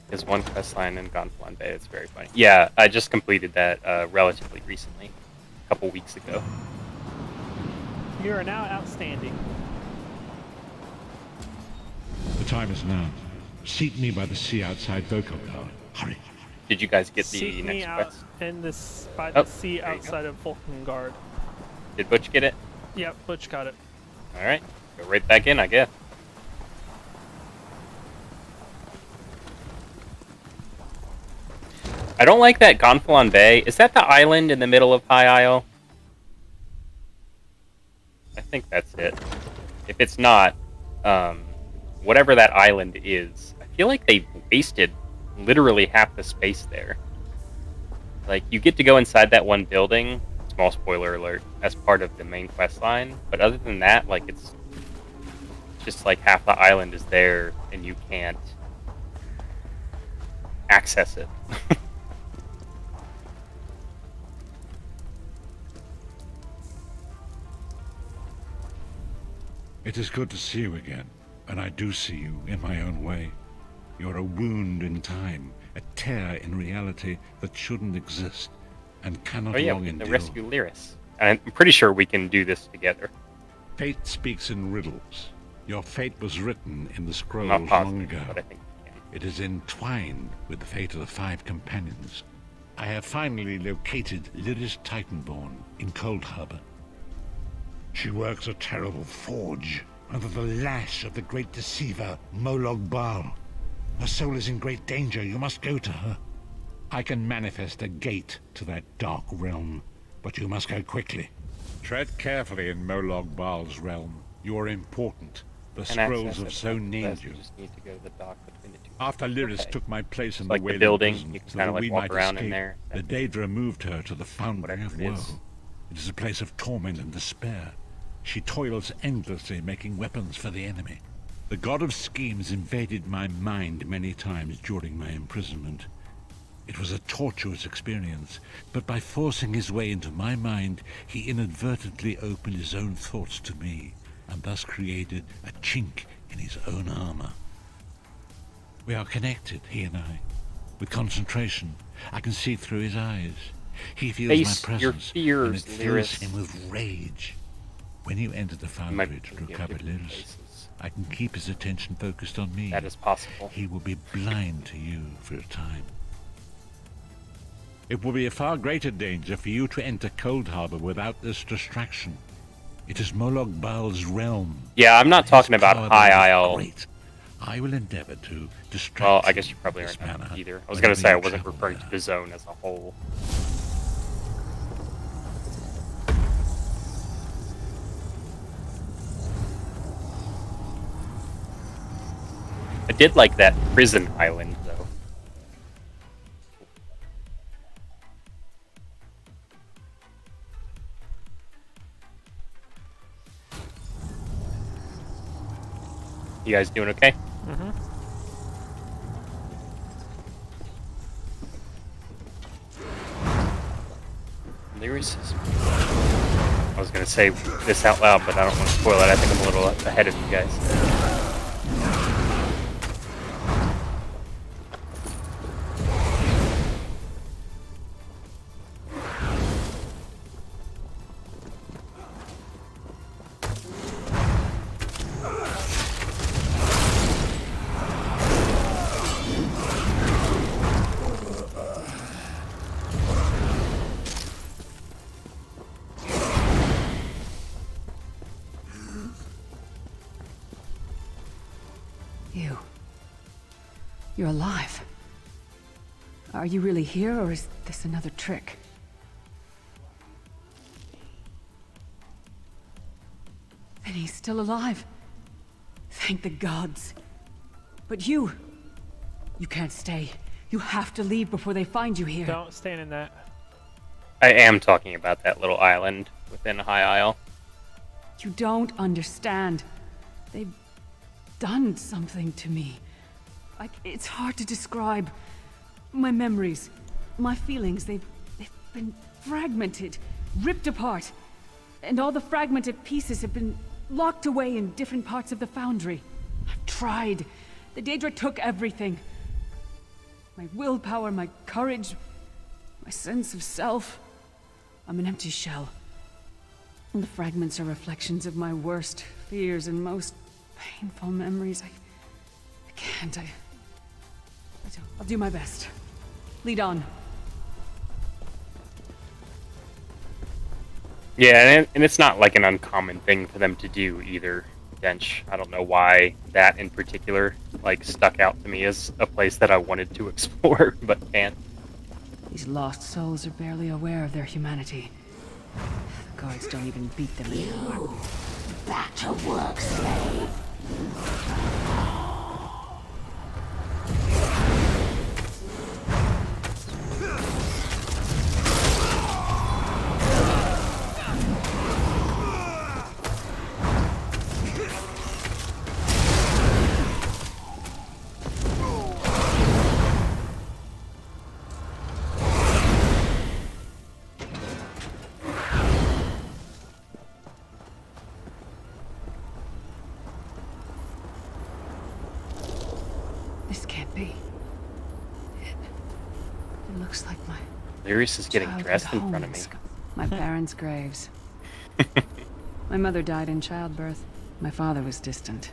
There's one quest line in Gonfalon Bay. It's very funny. Yeah, I just completed that relatively recently, a couple weeks ago. You are now outstanding. The time is now. Seek me by the sea outside Vokaldar. Hurry. Did you guys get the Seek me next out quest? in this by Oh, the sea there you go. outside of Volkengard. Did Butch get it? Yep, Butch got it. All right, go right back in, I guess. I don't like that Gonfalon Bay. Is that the island in the middle of High Isle? I think that's it. If it's not, whatever that island is, I feel like they wasted literally half the space there. Like, you get to go inside that one building, small spoiler alert, as part of the main quest line, but other than that, like, it's just like half the island is there and you can't access it. It is good to see you again, and I do see you in my own way. You're a wound in time, a tear in reality that shouldn't exist and cannot Oh yeah, long we can endure. rescue Lyris. And I'm pretty sure we can do this together. Fate speaks in riddles. Your fate was written in the I'm scrolls not long positive, ago. but I think we can. It is entwined with the fate of the 5 companions. I have finally located Lyris Titanborn in Cold Harbor. She works a terrible forge under the lash of the great deceiver, Molog Baal. Her soul is in great danger. You must go to her. I can manifest a gate to that dark realm, but you must go quickly. Tread carefully in Molog Baal's realm. You are important. The And scrolls access have it, so but named we you. just need to go to the dock between the two. After Lyris Okay. took my place in It's like the the Wailing building, prison, you can so kinda, that like, we walk might around in escape, there. the Daedra moved her to the Foundry Whatever of it Woe. is. It is a place of torment and despair. She toils endlessly, making weapons for the enemy. The god of schemes invaded my mind many times during my imprisonment. It was a tortuous experience, but by forcing his way into my mind, he inadvertently opened his own thoughts to me, and thus created a chink in his own armor. We are connected, he and I. With concentration, I can see through his eyes. He feels Face my your presence, fears, and it fills Lyris. him with rage. When you enter the You might foundry be to thinking of recover different Lyris, places. I can keep his attention focused on me. That is possible. He will be blind to you for a time. It will be a far greater danger for you to enter Cold Harbor without this distraction. It is Molog Baal's realm. Yeah, I'm not His talking about power High there is Isle. great. I will endeavor to distract Well, I you guess you probably in aren't this talking manner either. I was whenever going to say I you wasn't travel referring to there. the zone as a whole. I did like that prison island, though. You guys doing okay? Lyris is... I was gonna say this out loud, but I don't want to spoil it. I think I'm a little ahead of you guys. You. You're alive. Are you really here, or is this another trick? Then he's still alive. Thank the gods. But you can't stay. You have to leave before they find you here. Don't stand in that. I am talking about that little island within High Isle. You don't understand. They've done something to me. It's hard to describe. My memories, my feelings, they've been fragmented, ripped apart. And all the fragmented pieces have been locked away in different parts of the Foundry. I've tried. The Daedra took everything. My willpower, my courage, my sense of self. I'm an empty shell. And the fragments are reflections of my worst fears and most painful memories. I can't. I'll do my best. Lead on. Yeah, and it's not like an uncommon thing for them to do either, Dench. I don't know why that in particular like stuck out to me as a place that I wanted to explore but can't. These lost souls are barely aware of their humanity. The guards don't even beat them anymore. Back to work, slave. Looks like my Lyris is getting childhood dressed in home front of me. My parents' graves. My mother died in childbirth. My father was distant.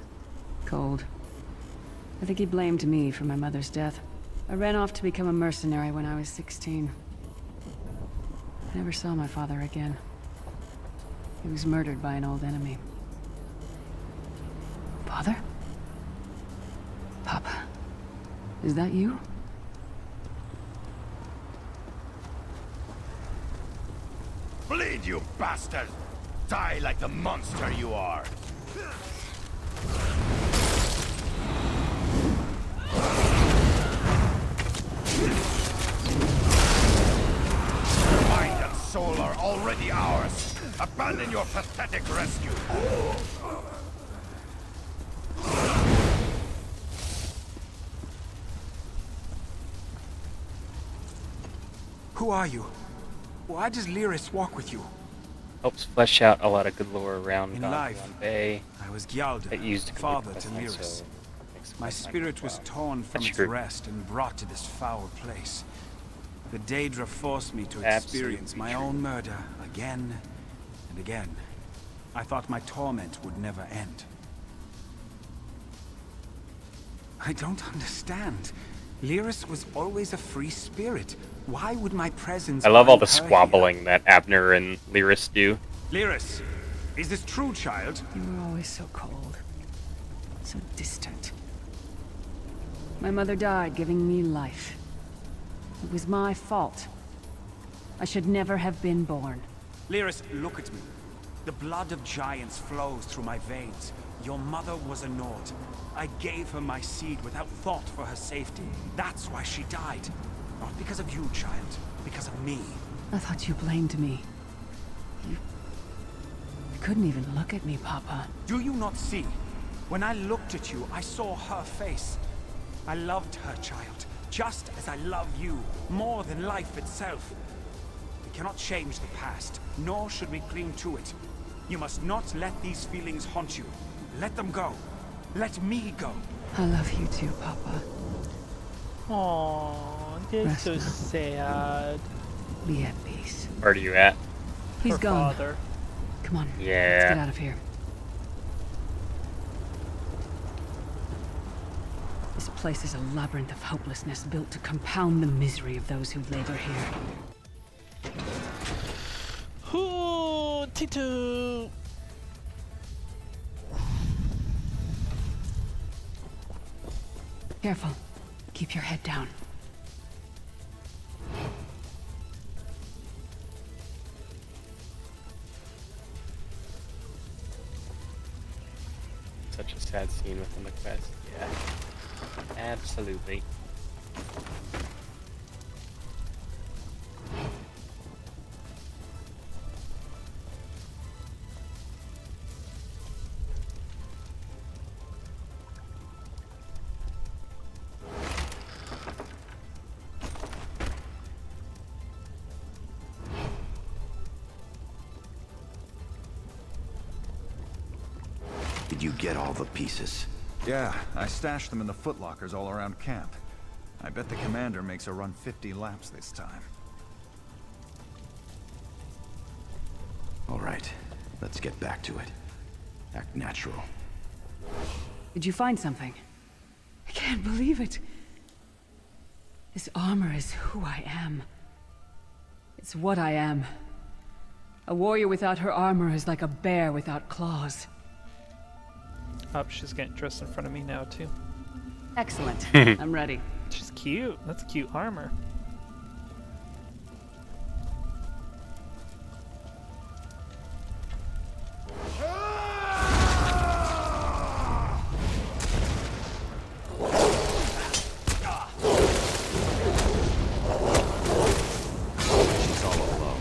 Cold. I think he blamed me for my mother's death. I ran off to become a mercenary when I was 16. I never saw my father again. He was murdered by an old enemy. Father? Papa? Is that you? Bleed, you bastard! Die like the monster you are! Mind and soul are already ours. Abandon your pathetic rescue. Who are you? Why does Lyris walk with you? Helps flesh out a lot of good lore around In Don life, Juan Bay I was Gyalda, that used to father complete to the quest line, Lyris. so makes the My quest line spirit was worthwhile. torn from That's its true. rest and brought to this foul place. The Daedra forced me to Absolutely experience my true. own murder again and again. I thought my torment would never end. I don't understand. Lyris was always a free spirit. Why would my presence I love all the bring her squabbling that Abner and Lyris do. here? Lyris, is this true, child? You were always so cold. So distant. My mother died giving me life. It was my fault. I should never have been born. Lyris, look at me. The blood of giants flows through my veins. Your mother was a Nord. I gave her my seed without thought for her safety. That's why she died. Not because of you, child. Because of me. I thought you blamed me. You couldn't even look at me, Papa. Do you not see? When I looked at you, I saw her face. I loved her, child. Just as I love you. More than life itself. We cannot change the past, nor should we cling to it. You must not let these feelings haunt you. Let them go. Let me go. I love you too, Papa. Aww, that's Rest so now. sad. Be at peace. Where are you at? He's Her gone. father. Come on. Let's Yeah. get out of here. This place is a labyrinth of hopelessness built to compound the misery of those who labor here. Ooh, Titu. Careful. Keep your head down. Such a sad scene within the quest. Yeah. Absolutely. Did you get all the pieces? Yeah, I stashed them in the footlockers all around camp. I bet the commander makes her run 50 laps this time. All right, let's get back to it. Act natural. Did you find something? I can't believe it. This armor is who I am. It's what I am. A warrior without her armor is like a bear without claws. Oh, she's getting dressed in front of me now, too. Excellent. I'm ready. She's cute. That's cute armor. She's all alone.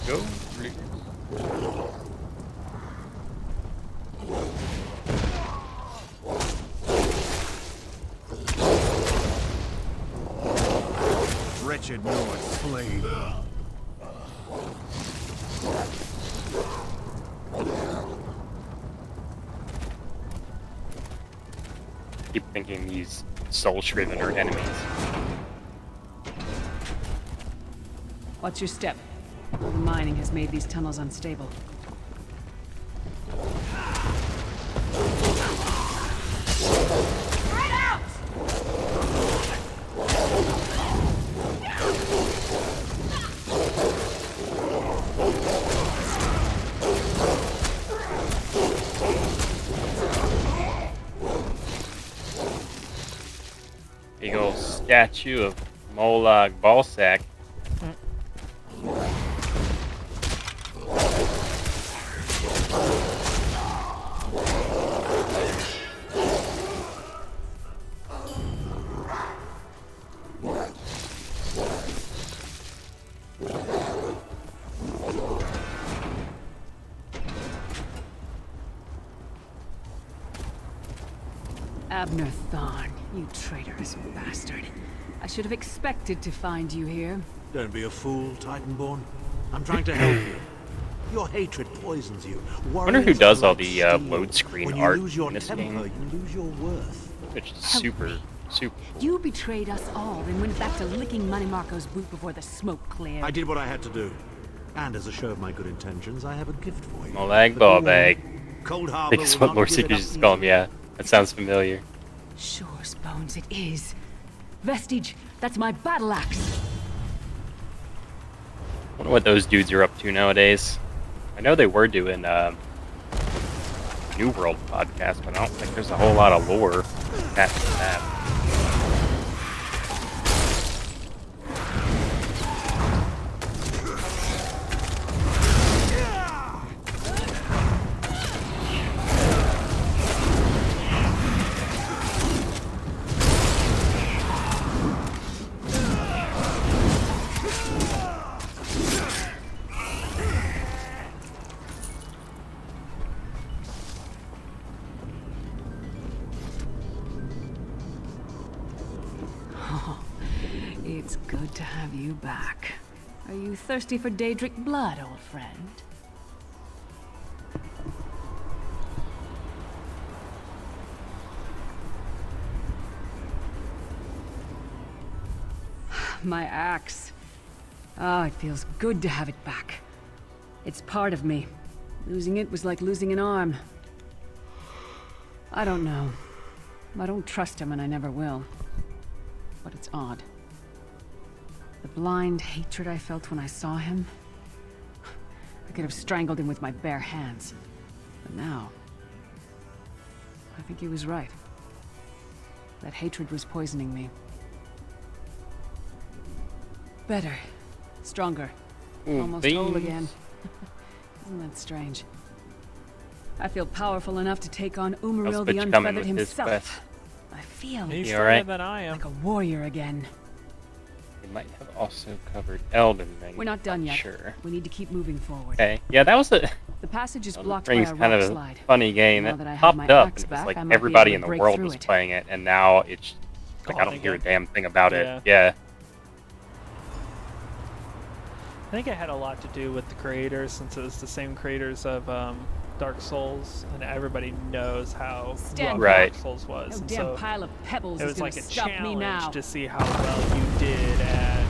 Go. wretched North slave. Keep thinking these soul-shriven are enemies. Watch your step. All the mining has made these tunnels unstable. Big old statue of Molag Balsac. Abner Thorn, you traitorous bastard. I should have expected to find you here. Don't be a fool, Titanborn. I'm trying to help you. Your hatred poisons you. I wonder who Warriors does are all like the steel. load screen When you art lose your in this temper, game. you lose your worth. Which is super. You betrayed us all, then went back to licking Money Marco's boot before the smoke cleared. I did what I had to do. And as a show of my good intentions, I have a gift for you. Molag But don't worry, Balbag. Cold I Harbor think it's will what not Lord give it Seekers up used to call him, easily. yeah. That sounds familiar. Sure's bones it is. Vestige, that's my battle axe. I wonder what those dudes are up to nowadays. I know they were doing New World podcast, but I don't think there's a whole lot of lore attached to that. It's good to have you back. Are you thirsty for Daedric blood, old friend? My axe. Ah, it feels good to have it back. It's part of me. Losing it was like losing an arm. I don't know. I don't trust him and I never will. But it's odd. The blind hatred I felt when I saw him. I could have strangled him with my bare hands. But now, I think he was right. That hatred was poisoning me. Better. Stronger. Almost whole again. Isn't that strange? I feel powerful enough to take on Umaril the Unfeathered himself. I feel He's You stronger alright? than I am. like a warrior again. They might have also covered Elden Ring. We're not done yet. Sure. We need to keep moving forward. Okay. Yeah, that was a. The passage is Elden blocked by Ring's a kind rock of a slide. funny game. Now It that I have popped my up, axe and it back, was like I might be everybody able in to the break world through was it. playing it, and now it's like I Gone don't hear a again. damn thing about Yeah. it. Yeah. I think it had a lot to do with the creators, since it was the same creators of Dark Souls, and everybody knows how Stand rough Right. Dark Souls was. No and damn so pile of pebbles it is was gonna like a stop me now. challenge to see how well you did at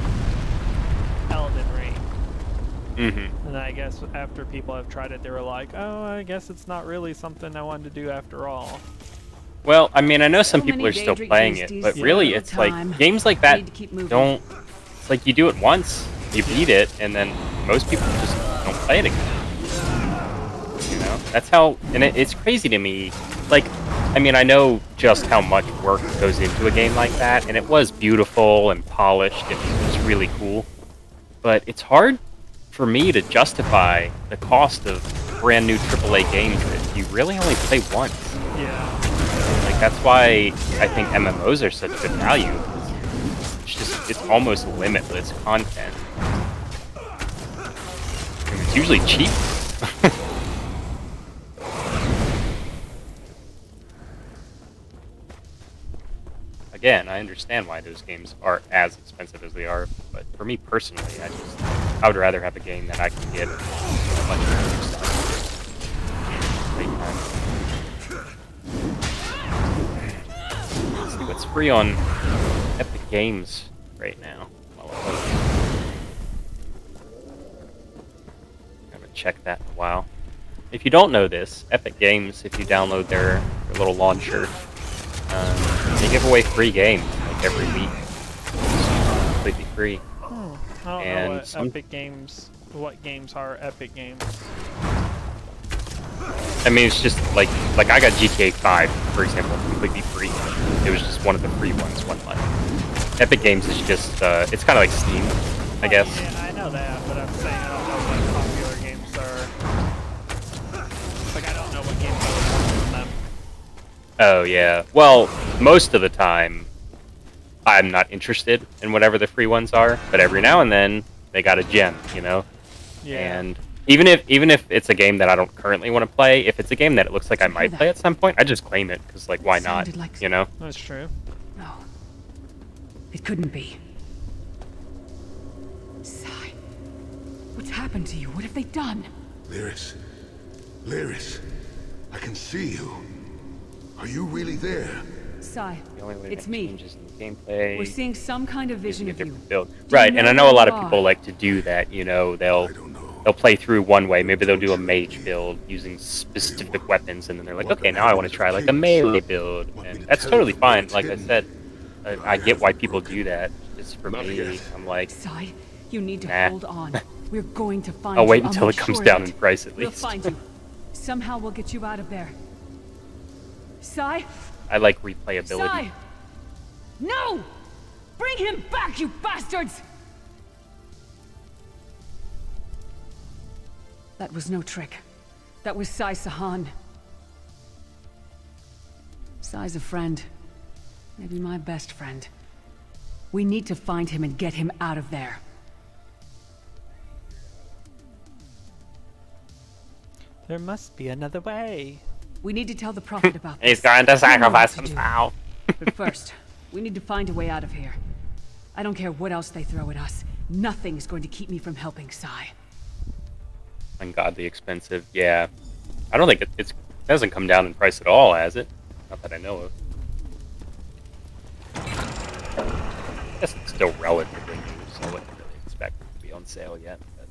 Elden Ring. Mm-hmm. And I guess after people have tried it, they were like, "Oh, I guess it's not really something I wanted to do after all." Well, I mean, I know some So people many are still Daedric playing it, beasties, but yeah. really, Little it's like time. games like We that need to keep moving. don't. It's like you do it once, you beat it, and then most people just don't play it again. You know, that's how, and it's crazy to me. Like, I mean, I know just how much work goes into a game like that, and it was beautiful and polished, and it was really cool. But it's hard for me to justify the cost of brand new AAA games that you really only play once. Yeah. Like, that's why I think MMOs are such good value. It's almost limitless content. And it's usually cheap. again, I understand why those games are as expensive as they are, but for me personally, I would rather have a game that I can get a much better stuff. Great time. Let's see what's free on Epic Games right now. I haven't checked that in a while. If you don't know this, Epic Games, if you download their little launcher, they give away free games like every week. It's completely free. I don't know what Epic Games. What games are Epic Games? I mean, it's just like I got GTA 5, for example, completely free. It was just one of the free ones one month. Epic Games is just it's kind of like Steam, I guess. Yeah, I know that, but I'm saying I don't know what popular games are. Like I don't know what games are from them. Oh yeah. Well, most of the time, I'm not interested in whatever the free ones are, but every now and then they got a gem, you know. Yeah. And even if it's a game that I don't currently want to play, if it's a game that it looks like I might play at some point, I just claim it because like why not? Like you know. That's true. No, it couldn't be. Sai, what's happened to you? What have they done? Lyris, I can see you. Are you really there? Sai, The only way it's that me. changes in the gameplay. We're seeing some kind of vision of you. Build. Do Right, you and I know know a who lot you of are? people like to do that. You know, they'll play through one way. Maybe they'll do a mage build using specific weapons, and then they're like, okay, now I want to try like a melee build, and that's totally fine. Like I said, I get why people do that. Just for me, I'm like, Sai, you need to nah. hold on. We're going to find I'll you. wait until make it comes sure down of in it. price at We'll least. find you. Somehow we'll get you out of there. Sai? I like replayability. Sai! No! Bring him back, you bastards! That was no trick. That was Sai Sahan. Sai's a friend. Maybe my best friend. We need to find him and get him out of there. There must be another way. We need to tell the Prophet about this. He's going to He'll know sacrifice what to do. himself. But first, we need to find a way out of here. I don't care what else they throw at us. Nothing's going to keep me from helping Sai. Ungodly expensive. Yeah, I don't think it hasn't come down in price at all, has it? Not that I know of. I guess it's still relatively new, so I wouldn't really expect it to be on sale yet. But...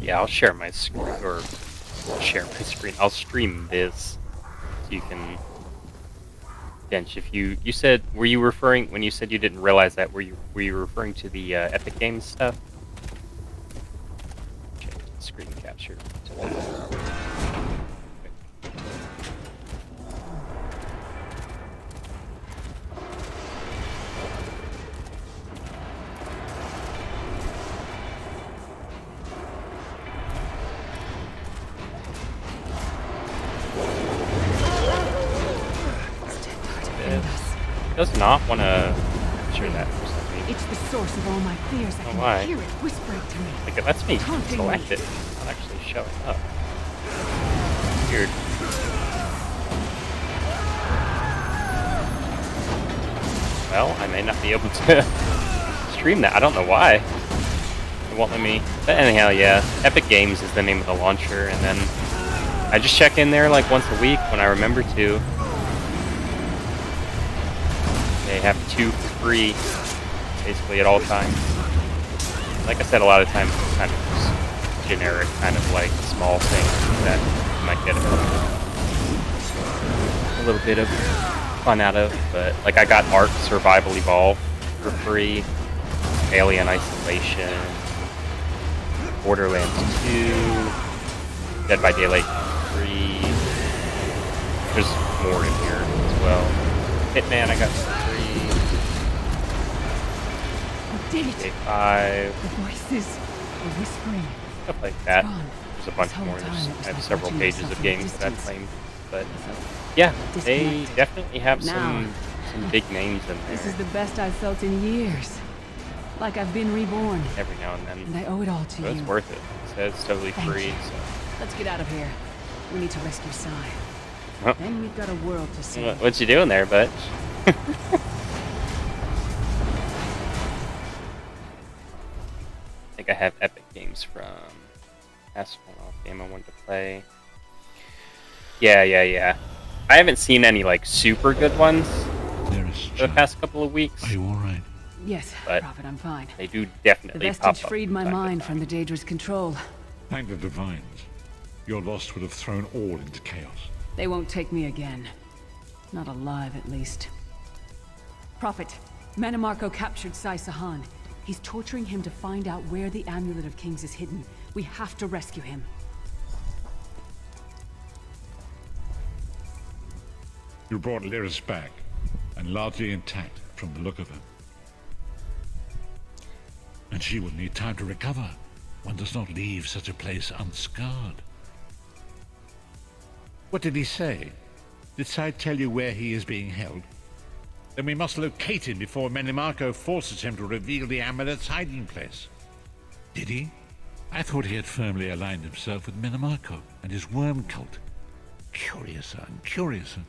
Yeah, I'll share my screen, or share my screen. I'll stream this, so you can. Dench, if you said, were you referring when you said you didn't realize that? Were you referring to the Epic Games stuff? Change the screen capture to that. Does not want to share that for some reason. It's the source of all my fears. I Oh, can why? hear it whispering to me. Like it lets me Taunting select me. it. It's not actually showing up. Weird. Well, I may not be able to stream that. I don't know why. It won't let me. But anyhow, yeah. Epic Games is the name of the launcher, and then I just check in there like once a week when I remember to. They have 2 for free, basically at all times. Like I said, a lot of times it's kind of just generic, kind of like small things that you might get a little bit of fun out of. But like I got Ark Survival Evolved for free, Alien Isolation, Borderlands 2, Dead by Daylight 3. There's more in here as well. Hitman, I got 3. Did it? Day 5. The voices were whispering. Stuff like that. gone. There's a bunch This whole more. time There's, it was I have like several watching pages yourself of from a games that I've distance. claimed. But yeah, they Disconnected. definitely have Now. some big names in This is there the best I've felt in years. Like I've been reborn. every now and then. And I owe it all to So it's you. worth it. So it's totally Thank free. you. So. Let's get out of here. We need to rescue Sai. Oh. Then we've got a world to save. What you doing there, Butch? I think I have Epic Games from last one-off game I wanted to play. Yeah. I haven't seen any like super good ones for the past couple of weeks. Are you all right? Yes, But Prophet, I'm fine. they do The definitely pop vestige up freed my from time to mind time. from the Daedra's control. Thank the divines. Your loss would have thrown all into chaos. They won't take me again. Not alive, at least. Prophet, Manimarco captured Sai Sahan. He's torturing him to find out where the Amulet of Kings is hidden. We have to rescue him. You brought Lyris back, and largely intact from the look of her. And she will need time to recover. One does not leave such a place unscarred. What did he say? Did Sai tell you where he is being held? Then we must locate him before Manimarco forces him to reveal the amulet's hiding place. Did he? I thought he had firmly aligned himself with Manimarco and his worm cult. Curiouser and curiouser.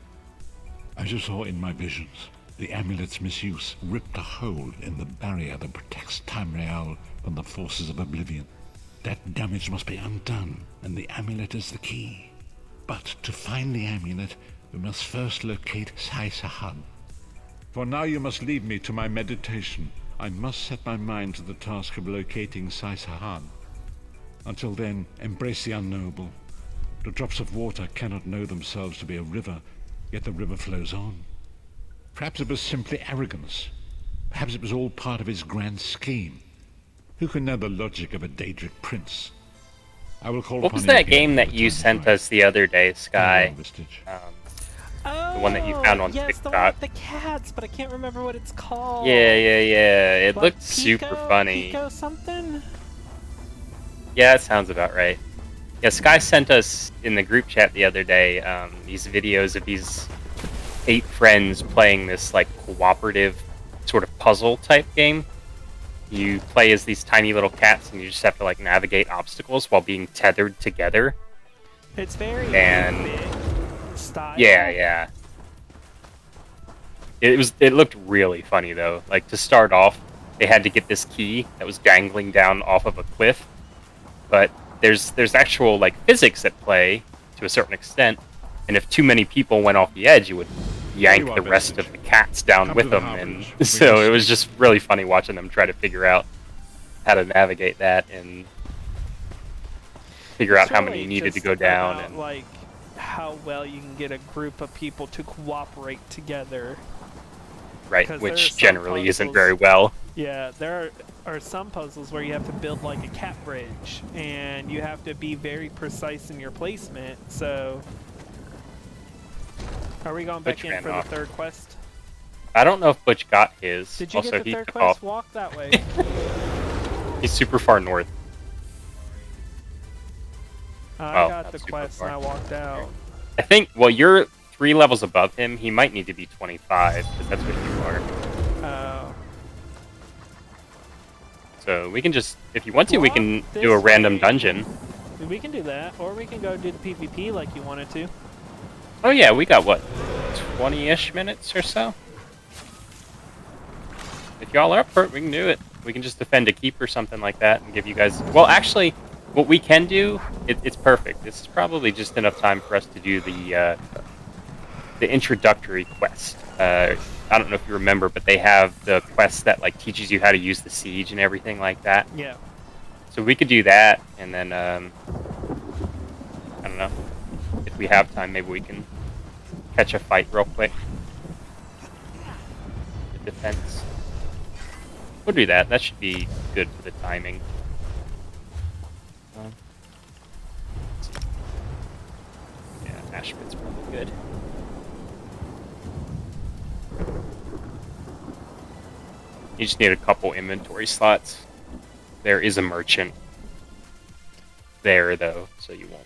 As you saw in my visions, the amulet's misuse ripped a hole in the barrier that protects Tamriel from the forces of oblivion. That damage must be undone, and the amulet is the key. But to find the amulet, we must first locate Sai Sahan. For now you must leave me to my meditation. I must set my mind to the task of locating Sai Sahan. Until then, embrace the unknowable. The drops of water cannot know themselves to be a river, yet the river flows on. Perhaps it was simply arrogance. Perhaps it was all part of his grand scheme. Who can know the logic of a Daedric prince? I will call What upon was you that again game that when the you time is sent right. us the other day, Sky? Oh, The one that you found on yes, the one TikTok. with the cats, but I can't remember what it's called. Yeah. It Like looked super Pico? funny. Pico something? Yeah, that sounds about right. Yeah, Sky sent us in the group chat the other day these videos of these 8 friends playing this like cooperative sort of puzzle type game. You play as these tiny little cats and you just have to like navigate obstacles while being tethered together. It's very And style. yeah. It looked really funny though. Like to start off, they had to get this key that was dangling down off of a cliff. But there's actual like physics at play to a certain extent, and if too many people went off the edge, you would yank the rest of the cats down with them, and so it was just really funny watching them try to figure out how to navigate that and figure out how many needed to go down. About, And like how well you can get a group of people to cooperate together. right, 'Cause there are which some generally isn't puzzles- very well. Yeah, there are some puzzles where you have to build like a cat bridge, and you have to be very precise in your placement. So, are we going back Butch in ran for off. the third quest? I don't know if Butch got his. Did you Also, get the he third took quest? off. Walk that way. He's super far north. I Oh, got not the super quest far. and I walked out. I think, well, you're 3 levels above him. He might need to be 25, because that's what you are. Oh. So we can just, if you want to, we Walk can this do a random way. dungeon. We can do that, or we can go do the PvP like you wanted to. Oh yeah, we got, what, 20-ish minutes or so? If y'all are up for it, we can do it. We can just defend a keep or something like that and give you guys... Well, actually, what we can do, it's perfect. This is probably just enough time for us to do the introductory quest. I don't know if you remember, but they have the quest that like teaches you how to use the siege and everything like that. Yeah. So we could do that, and then I don't know. If we have time, maybe we can catch a fight real quick. The defense. We'll do that. That should be good for the timing. Ash pit's probably good. You just need a couple inventory slots. There is a merchant there, though, so you won't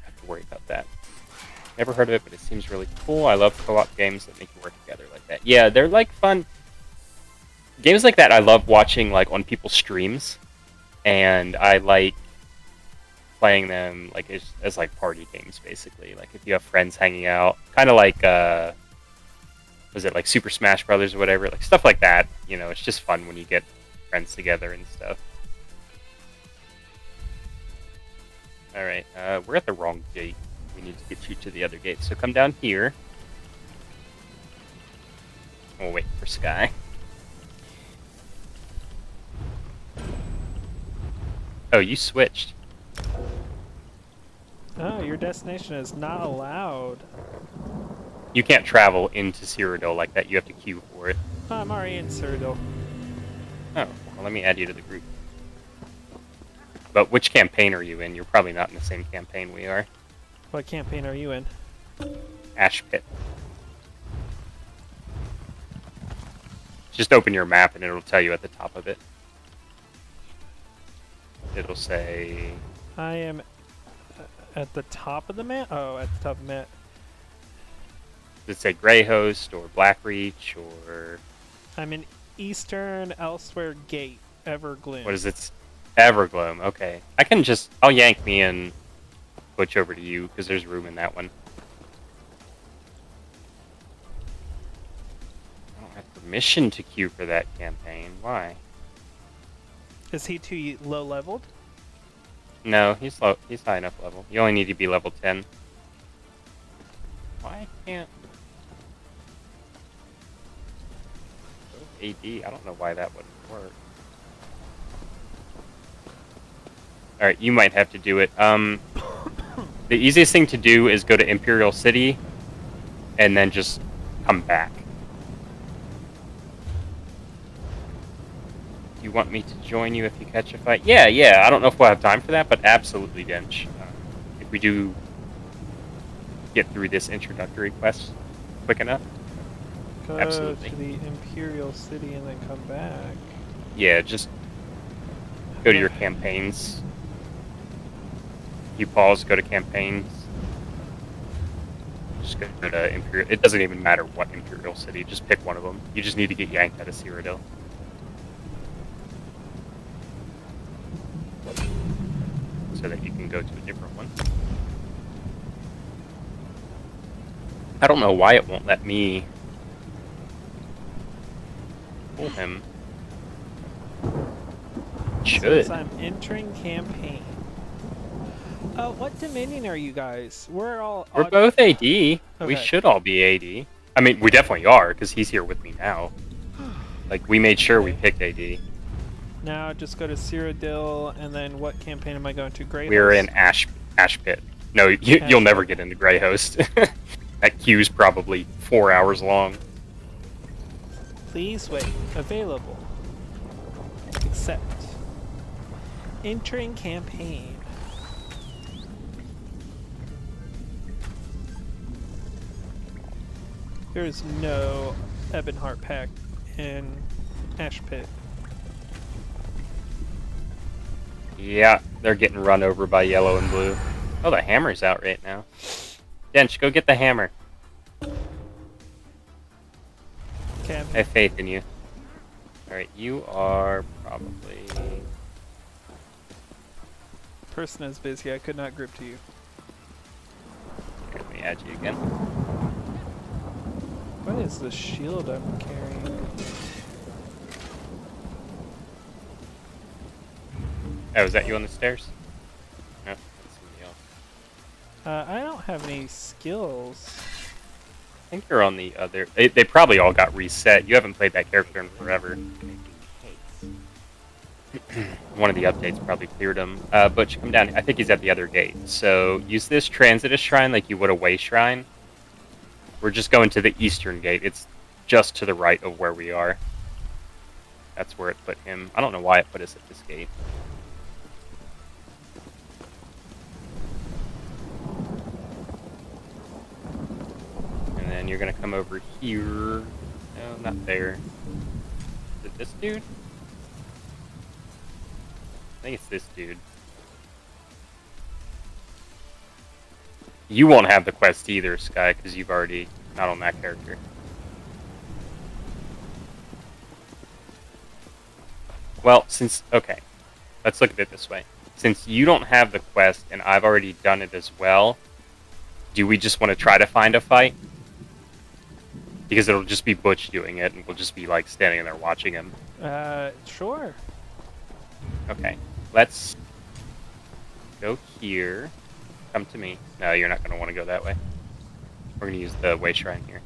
have to worry about that. Never heard of it, but it seems really cool. I love co-op games that make you work together like that. Yeah, they're like fun. Games like that I love watching like on people's streams, and I like playing them like as like party games, basically. Like if you have friends hanging out, kind of like was it like Super Smash Brothers or whatever, like stuff like that. You know, it's just fun when you get friends together and stuff. All right, we're at the wrong gate. We need to get you to the other gate. So come down here. We'll wait for Sky. Oh, you switched. Oh, your destination is not allowed. You can't travel into Cyrodiil like that. You have to queue for it. Oh, I'm already in Cyrodiil. Oh, well, let me add you to the group. But which campaign are you in? You're probably not in the same campaign we are. What campaign are you in? Ash Pit. Just open your map and it'll tell you at the top of it. It'll say... I am at the top of the map? Oh, at the top of the map. Does it say Greyhost or Blackreach or... I'm in Eastern Elsewhere Gate, Evergloom. What is it? Evergloom, okay. I can just... I'll yank me and switch over to you because there's room in that one. I don't have permission to queue for that campaign. Why? Is he too low leveled? No, he's low. He's high enough level. You only need to be level 10. Why can't... AD, I don't know why that wouldn't work. Alright, you might have to do it. The easiest thing to do is go to Imperial City and then just come back. You want me to join you if you catch a fight? Yeah, I don't know if we'll have time for that, but absolutely, Dench. If we do get through this introductory quest quick enough. Go Absolutely. to the Imperial City and then come back. Yeah, just go to your campaigns. You pause, go to campaigns. Just go to Imperial. It doesn't even matter what Imperial City. Just pick one of them. You just need to get yanked out of Cyrodiil. So that you can go to a different one. I don't know why it won't let me pull him. Should. Says I'm entering campaign. What Dominion are you guys? We're both AD. We Okay. should all be AD. I mean, we definitely are, because he's here with me now. Like, we made sure we picked AD. Now just go to Cyrodiil, and then what campaign am I going to? Greyhost? We're in Ash Pit. No, you'll never get into Greyhost. That queue's probably 4 hours long. Please wait. Available. Accept. Entering campaign. There is no Ebonheart pack in Ash Pit. Yeah, they're getting run over by yellow and blue. Oh, the hammer's out right now. Dench, go get the hammer. Okay. I have faith in you. Alright, you are probably... Person is busy. I could not group to you. Here, let me add you again. What is the shield I'm carrying? Oh, is that you on the stairs? No, that's somebody else. I don't have any skills. I think you're on the other... They probably all got reset. You haven't played that character in forever. One of the updates probably cleared him. Butch, come down. I think he's at the other gate. So use this Transitus Shrine like you would a Way Shrine. We're just going to the eastern gate. It's just to the right of where we are. That's where it put him. I don't know why it put us at this gate. then you're gonna come over here. No, not there. Is it this dude? I think it's this dude. You won't have the quest either, Sky, because you've already not on that character. Well, okay, let's look at it this way. Since you don't have the quest and I've already done it as well, do we just want to try to find a fight? Because it'll just be Butch doing it, and we'll just be like standing there watching him. Sure. Okay, let's go here. Come to me. No, you're not going to want to go that way. We're going to use the way shrine here.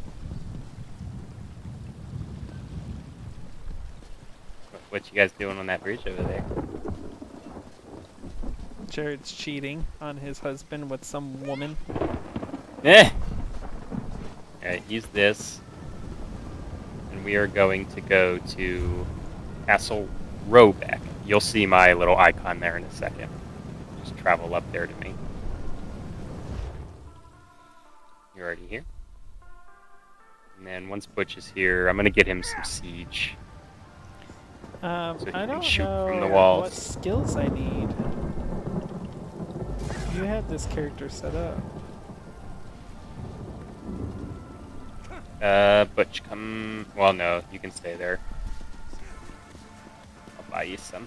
What you guys doing on that bridge over there? Jared's cheating on his husband with some woman. Alright, use this. And we are going to go to Castle Robeck. You'll see my little icon there in a second. Just travel up there to me. You're already here. And then once Butch is here, I'm going to get him some siege. So he I can don't shoot know from the walls. what skills I need. You had this character set up. Butch, come... Well, no, you can stay there. I'll buy you some.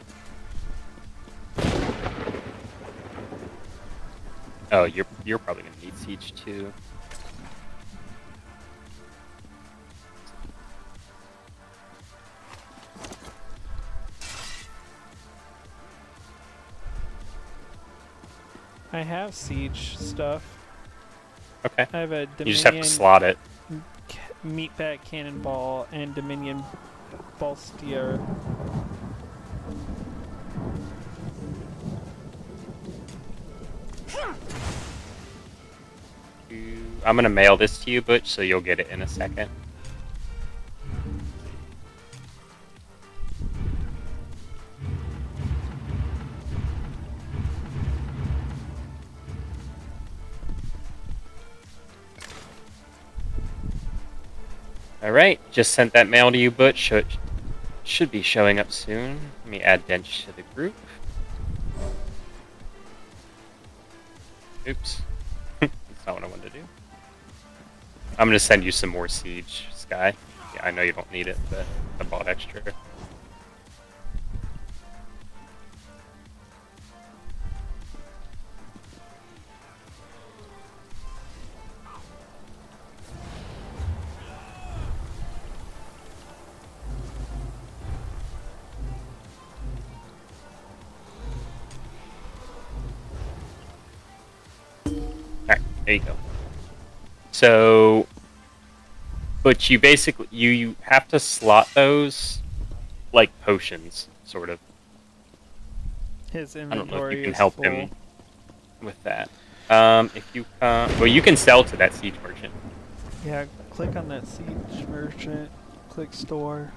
Oh, you're probably gonna need siege too. I have siege stuff. Okay. I have a Dominion You just have to slot it. Meatback Cannonball and Dominion Bolstier. I'm gonna mail this to you, Butch, so you'll get it in a second. Alright, just sent that mail to you, Butch. Should be showing up soon. Let me add Dench to the group. Oops. That's not what I wanted to do. I'm gonna send you some more siege, Sky. Yeah, I know you don't need it, but I bought extra. Alright, there you go. So, but you basically, you have to slot those like potions, sort of. His I don't know inventory if you can is help full. him with that. If you well, you can sell to that siege merchant. Yeah, click on that siege merchant, click store,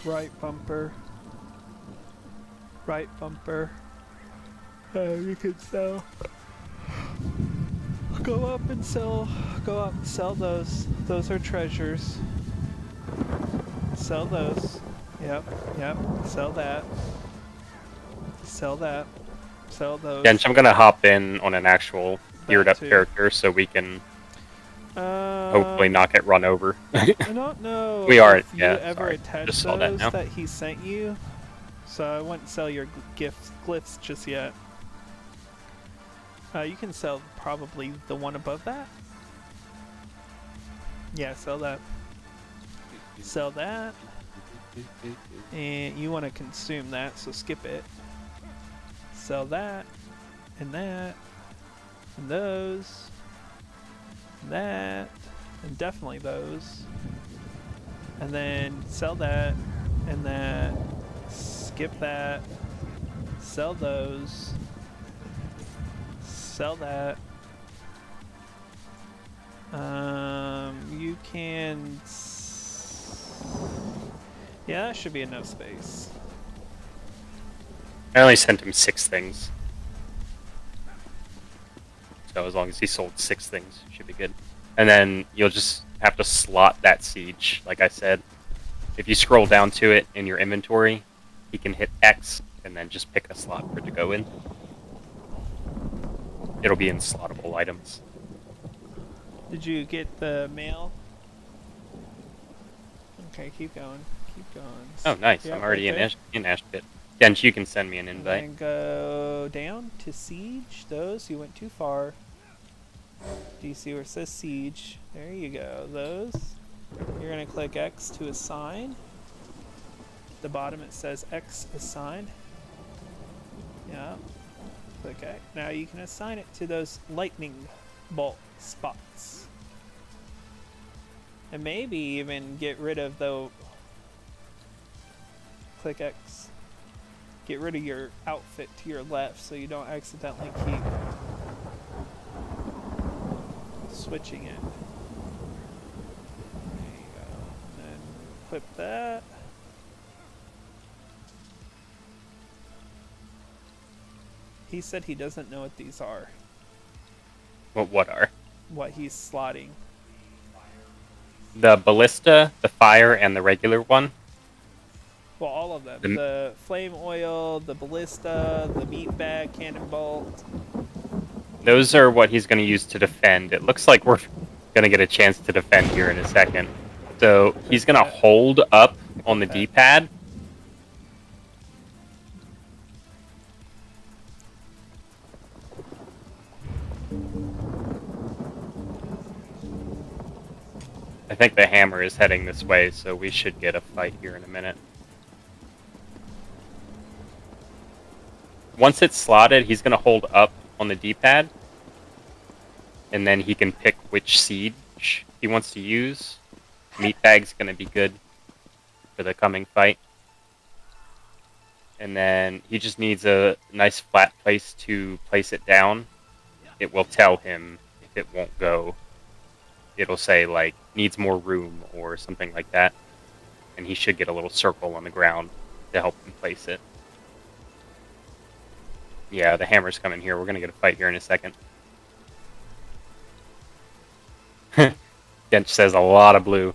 right bumper, you can sell. Go up and sell those. Those are treasures. Sell those. Yep, sell that. Sell that. Sell those. Dench, I'm gonna hop in on an actual geared up too. character so we can hopefully not get run over. I don't know We are, if you yeah, ever sorry. attached Just saw that those now. that he sent you, so I wouldn't sell your glyphs just yet. You can sell probably the one above that. Yeah, sell that. Sell that. And you want to consume that, so skip it. Sell that, and those, and that, and definitely those. And then sell that, and that, skip that, sell those, sell that. You can... Yeah, that should be enough space. I only sent him 6 things. So as long as he sold 6 things, should be good. And then you'll just have to slot that siege, like I said. If you scroll down to it in your inventory, you can hit X and then just pick a slot for it to go in. It'll be in slottable items. Did you get the mail? Okay, keep going. Keep going. Oh, nice. Yep, I'm already right in Ashpit. Dench, you can send me an invite. And go down to siege. Those, you went too far. Do you see where it says siege? There you go. Those. You're going to click X to assign. At the bottom it says X assigned. Yeah. Click X. Now you can assign it to those lightning bolt spots. And maybe even get rid of the... Click X. Get rid of your outfit to your left so you don't accidentally keep switching it. There you go. And clip that. He said he doesn't know what these are. What are? What he's slotting. The ballista, the fire, and the regular one. Well, all of them. The flame oil, the ballista, the meat bag, cannon bolt. Those are what he's going to use to defend. It looks like we're going to get a chance to defend here in a second. So he's going to hold up on the D-pad. I think the hammer is heading this way, so we should get a fight here in a minute. Once it's slotted, he's going to hold up on the D-pad, and then he can pick which siege he wants to use. Meat bag's going to be good for the coming fight. And then he just needs a nice flat place to place it down. It will tell him if it won't go. It'll say, like, needs more room or something like that. And he should get a little circle on the ground to help him place it. Yeah, the hammer's coming here. We're going to get a fight here in a second. Dench says a lot of blue.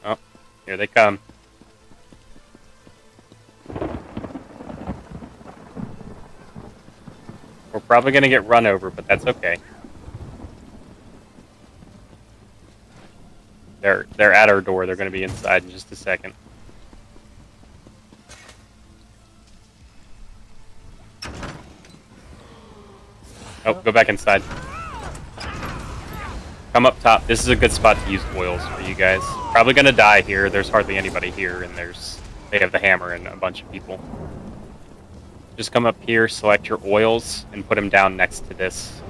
Oh, here they come. We're probably going to get run over, but that's okay. They're at our door. They're going to be inside in just a second. Oh, go back inside. Come up top. This is a good spot to use oils for you guys. Probably going to die here. There's hardly anybody here, and they have the hammer and a bunch of people. Just come up here, select your oils, and put them down next to this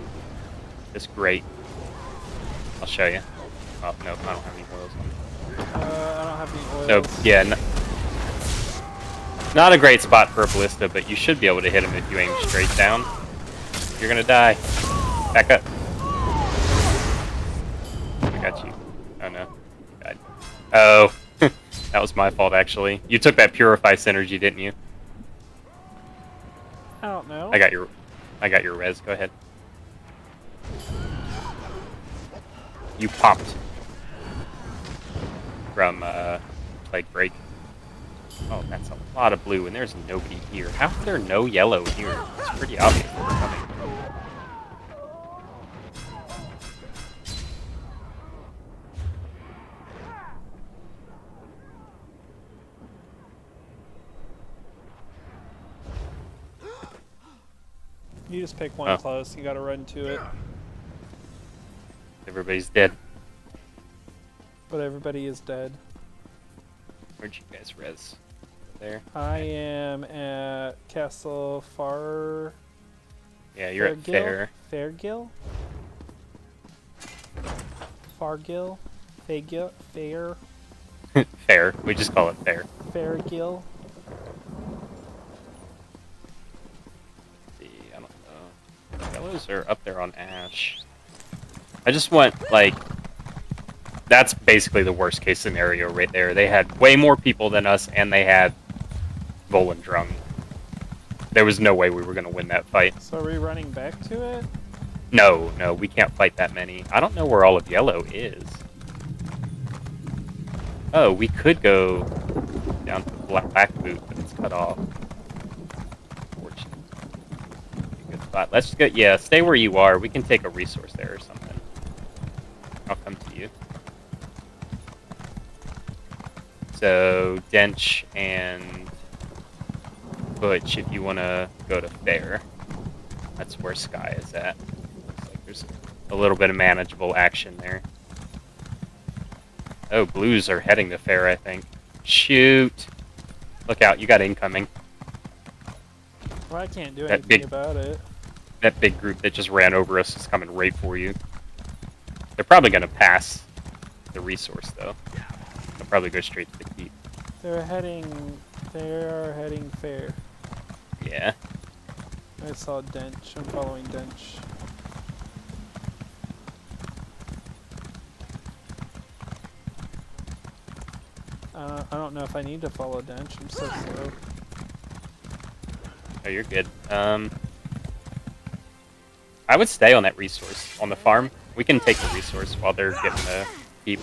grate. I'll show you. Oh, no, I don't have any oils on. I don't have any oils. So, yeah, not a great spot for a ballista, but you should be able to hit him if you aim straight down. You're gonna die. Back up. I got you. Oh, no. Died. Oh, that was my fault, actually. You took that Purify synergy, didn't you? I don't know. I got your res. Go ahead. You popped from Plague Break. Oh, that's a lot of blue, and there's nobody here. How is there no yellow here? It's pretty obvious that we're coming. You just pick one close. You gotta run to it. Everybody's dead. But everybody is dead. Where'd you guys res? There? I am at Castle Far... Yeah, you're at Fair. Fairgill? Fargill? Fairgill? Fair? Fair. We just call it Fair. Fairgill? I don't know. Yellows are up there on Ash. I just want, like, That's basically the worst case scenario right there. They had way more people than us, and they had Volendrung. There was no way we were going to win that fight. So are we running back to it? No, we can't fight that many. I don't know where all of yellow is. Oh, we could go down to Black Boot, but it's cut off. Unfortunately. Good spot. Let's just go. Yeah, stay where you are. We can take a resource there or something. I'll come to you. So, Dench and Butch, if you want to go to Fair. That's where Sky is at. Looks like there's a little bit of manageable action there. Oh, Blues are heading to Fair, I think. Shoot! Look out, you got incoming. Well, I can't do anything about it. That big group that just ran over us is coming right for you. They're probably going to pass the resource, though. They'll probably go straight to the keep. They are heading Fair. Yeah. I saw Dench. I'm following Dench. I don't know if I need to follow Dench. I'm so slow. Oh, you're good. I would stay on that resource. On the farm. We can take the resource while they're getting the keep.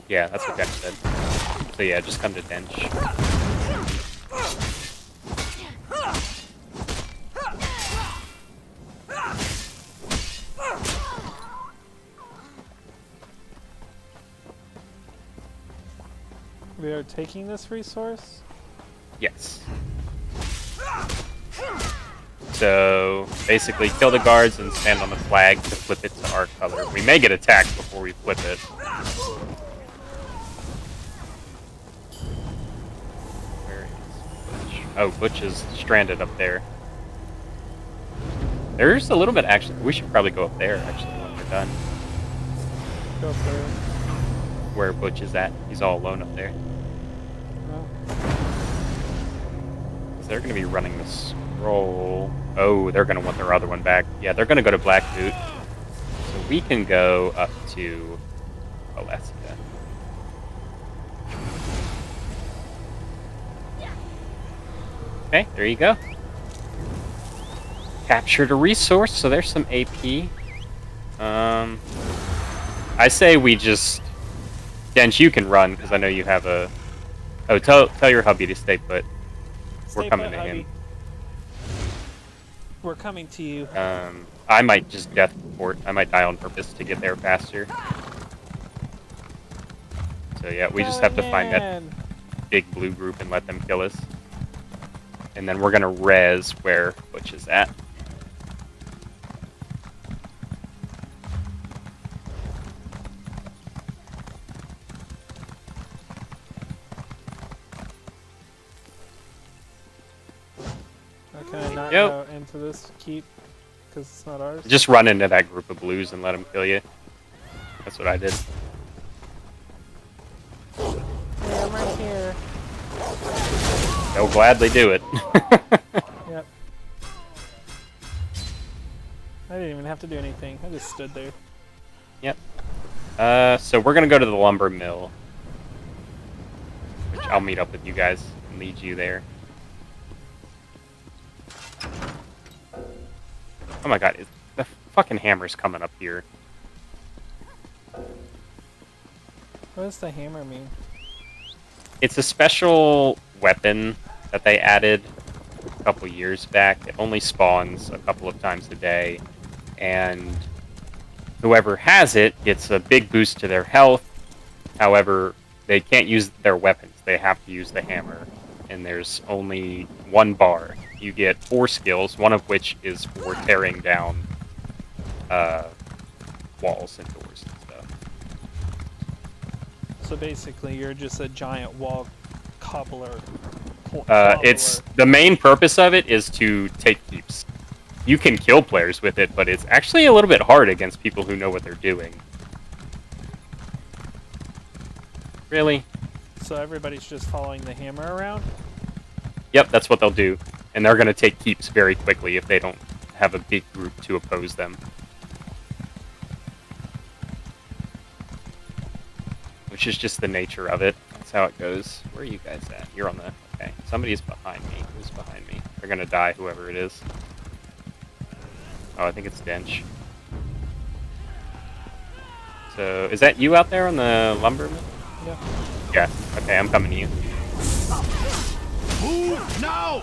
Yeah, that's what Dench said. So yeah, just come to Dench. We are taking this resource? Yes. So, basically kill the guards and stand on the flag to flip it to our color. We may get attacked before we flip it. Where is Butch? Oh, Butch is stranded up there. There's a little bit, actually. We should probably go up there, actually, when we're done. Go up there. Where Butch is at. He's all alone up there. So they're going to be running the scroll. Oh, they're going to want their other one back. Yeah, they're going to go to Black Boot. So we can go up to Valencia. Okay, there you go. Captured a resource, so there's some AP. I say we just... Dench, you can run, because I know you have a... Oh, tell your hubby to stay put. We're coming to him. We're coming to you. I might just death report. I might die on purpose to get there faster. So yeah, we just have to find that big blue group and let them kill us. And then we're gonna res where Butch is at. Can I not go into this keep because it's not ours? Just run into that group of blues and let them kill you. That's what I did. Yeah, I'm right here. They'll gladly do it. Yep. I didn't even have to do anything. I just stood there. Yep. So we're gonna go to the lumber mill, which I'll meet up with you guys and lead you there. Oh my god, the fucking hammer's coming up here. What does the hammer mean? It's a special weapon that they added a couple years back. It only spawns a couple of times a day, and whoever has it gets a big boost to their health. However, they can't use their weapons. They have to use the hammer, and there's only one bar. You get 4 skills, one of which is for tearing down walls and doors and stuff. So basically, you're just a giant wall cobbler. It's the main purpose of it is to take keeps. You can kill players with it, but it's actually a little bit hard against people who know what they're doing. Really? So everybody's just following the hammer around? Yep, that's what they'll do. And they're going to take keeps very quickly if they don't have a big group to oppose them. which is just the nature of it. That's how it goes. Where are you guys at? You're on the... Okay, somebody's behind me. Who's behind me? They're gonna die, whoever it is. Oh, I think it's Dench. So, is that you out there on the lumber mill? Yeah. Yeah, okay, I'm coming to you. Move now!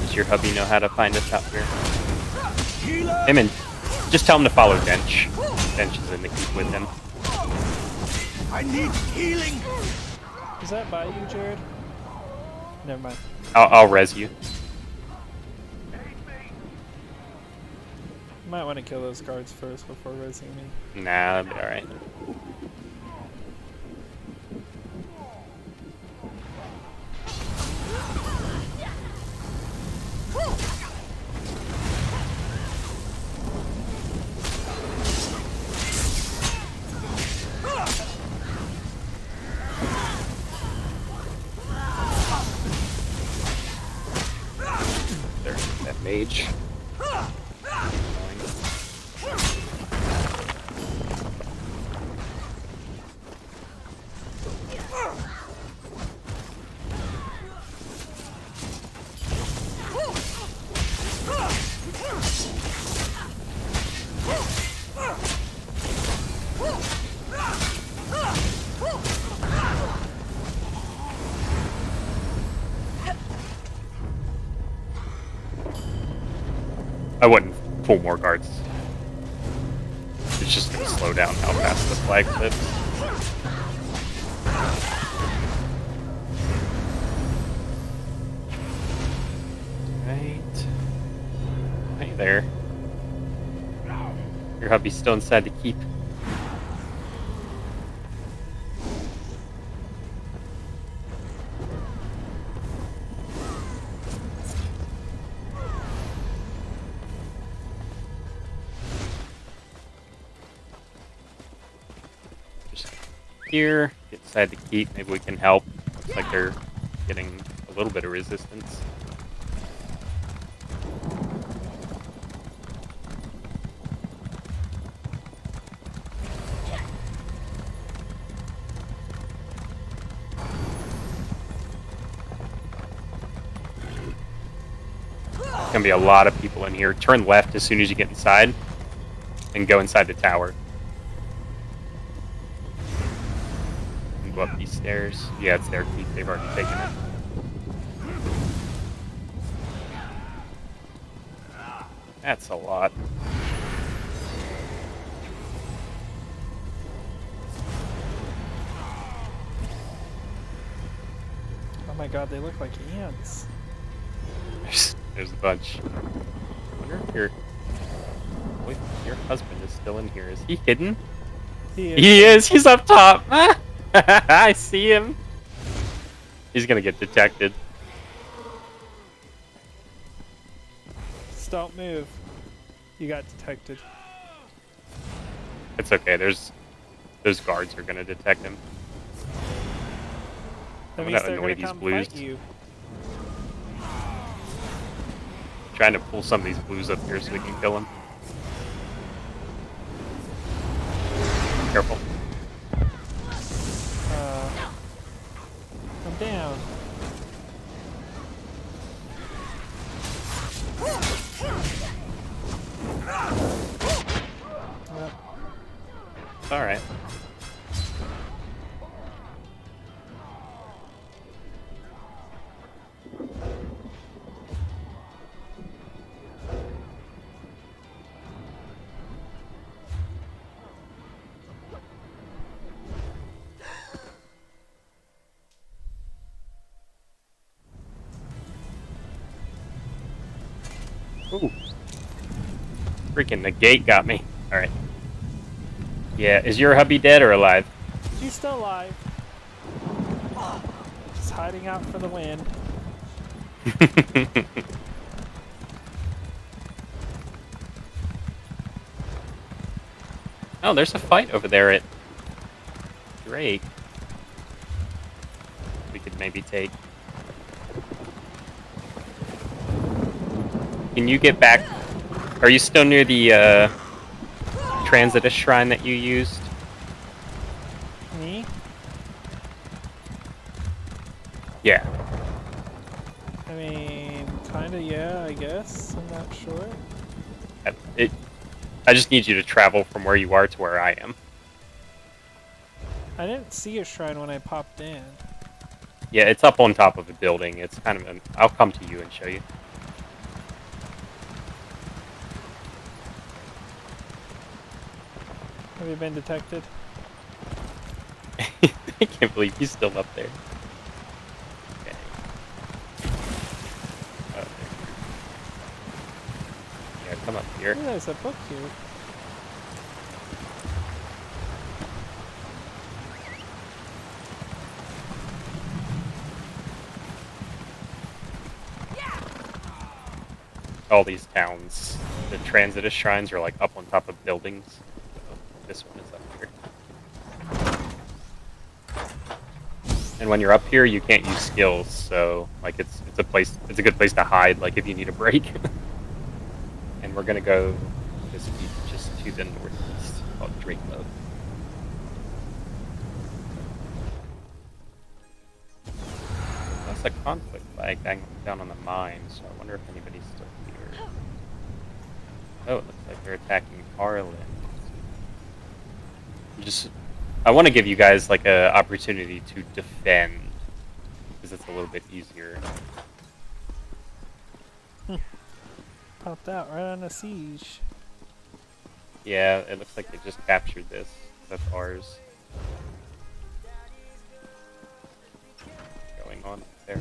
Does your hubby know how to find us out here? Him and... Just tell him to follow Dench. Dench is in the keep with him. I need healing! Is that by you, Jared? Never mind. I'll res you. You might want to kill those guards first before resing me. Nah, that'll be alright. There's that mage. I wouldn't pull more guards. It's just gonna slow down how fast the flag flips. Right. Hey there. Your hubby's still inside the keep. Here, get inside the keep, maybe we can help. Looks like they're getting a little bit of resistance. There's gonna be a lot of people in here. Turn left as soon as you get inside, and go inside the tower. Go up these stairs. Yeah, it's their keep. They've already taken it. That's a lot. Oh my god, they look like ants. There's a bunch. I wonder if your husband is still in here. Is he hidden? He is. He's up top. I see him. He's gonna get detected. Just don't move. You got detected. It's okay. Those guards are gonna detect him. That I'm means gonna they're annoy gonna these come blues. fight you. Trying to pull some of these blues up here so we can kill them. Careful. I'm down. Yep. It's alright. Ooh. Freaking the gate got me. Alright. Yeah, is your hubby dead or alive? She's still alive. Just hiding out for the wind. Oh, there's a fight over there at Drake. We could maybe take. Can you get back? Are you still near the Transitus shrine that you used? Yeah. I mean, kinda, yeah, I guess. I'm not sure. I just need you to travel from where you are to where I am. I didn't see a shrine when I popped in. Yeah, it's up on top of a building. It's kind of I'll come to you and show you. Have you been detected? I can't believe he's still up there. Okay. Oh, yeah, come up here. Oh, there's a book here. All these towns, the transit shrines are like up on top of buildings. So this one is up here. And when you're up here, you can't use skills, so like it's a good place to hide, like if you need a break. And we're gonna go this beach just to the northeast, called Drake Love. That's a conflict flag down on the mine, so I wonder if anybody's still here. Oh, it looks like they're attacking Harlan. I want to give you guys like a opportunity to defend, because it's a little bit easier. Popped out right on a siege. Yeah, it looks like they just captured this. That's ours. Going on there.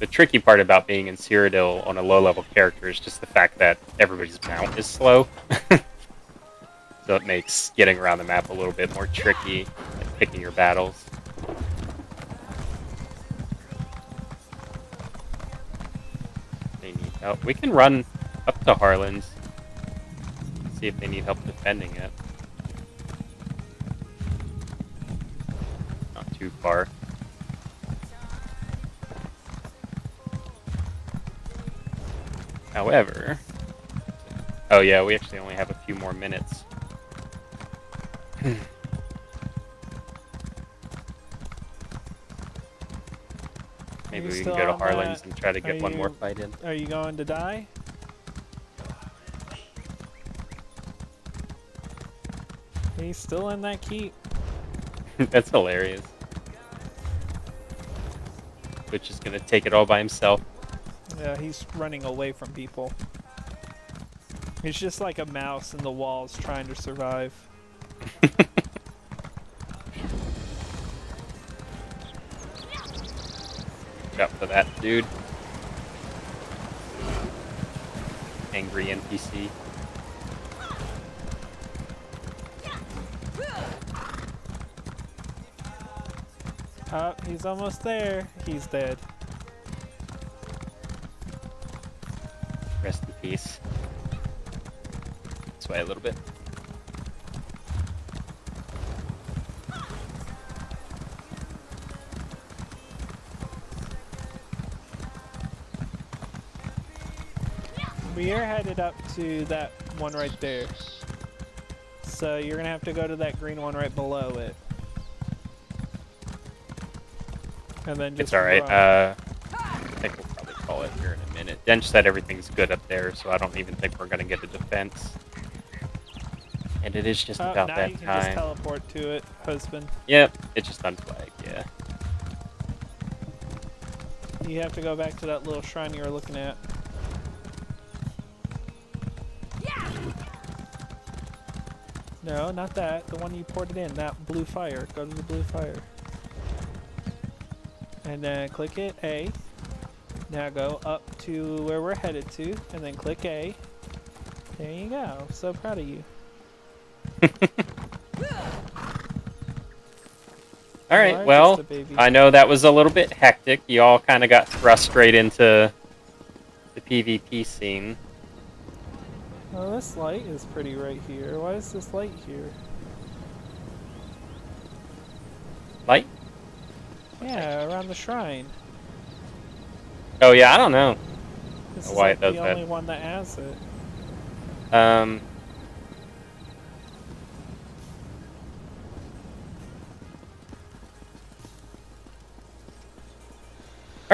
The tricky part about being in Cyrodiil on a low-level character is just the fact that everybody's mount is slow. So it makes getting around the map a little bit more tricky, like picking your battles. They need help. We can run up to Harlan's, see if they need help defending it. Not too far. However, oh yeah, we actually only have a few more minutes. Maybe we can go to Harlan's and try to get one more fight in. Are you going to die? He's still in that keep. That's hilarious. Which is gonna take it all by himself. Yeah, he's running away from people. He's just like a mouse in the walls trying to survive. Look out for that dude. Angry NPC. Oh, he's almost there. He's dead. Rest in peace. This way a little bit. We are headed up to that one right there. So you're gonna have to go to that green one right below it. And then just It's alright. run. I think we'll probably call it here in a minute. Dench said everything's good up there, so I don't even think we're gonna get a defense. And it is just about now that you can time. just teleport to it, husband. Yep, it's just unflagged, yeah. You have to go back to that little shrine you were looking at. No, not that. The one you ported in. That blue fire. Go to the blue fire. And then click it, A. Now go up to where we're headed to, and then click A. There you go. I'm so proud of you. Alright, well, I know that was a little bit hectic. You all kind of got thrust straight into the PvP scene. Oh, this light is pretty right here. Why is this light here? Light? Yeah, around the shrine. Oh yeah, I don't know This why is it does the that. only one that has it.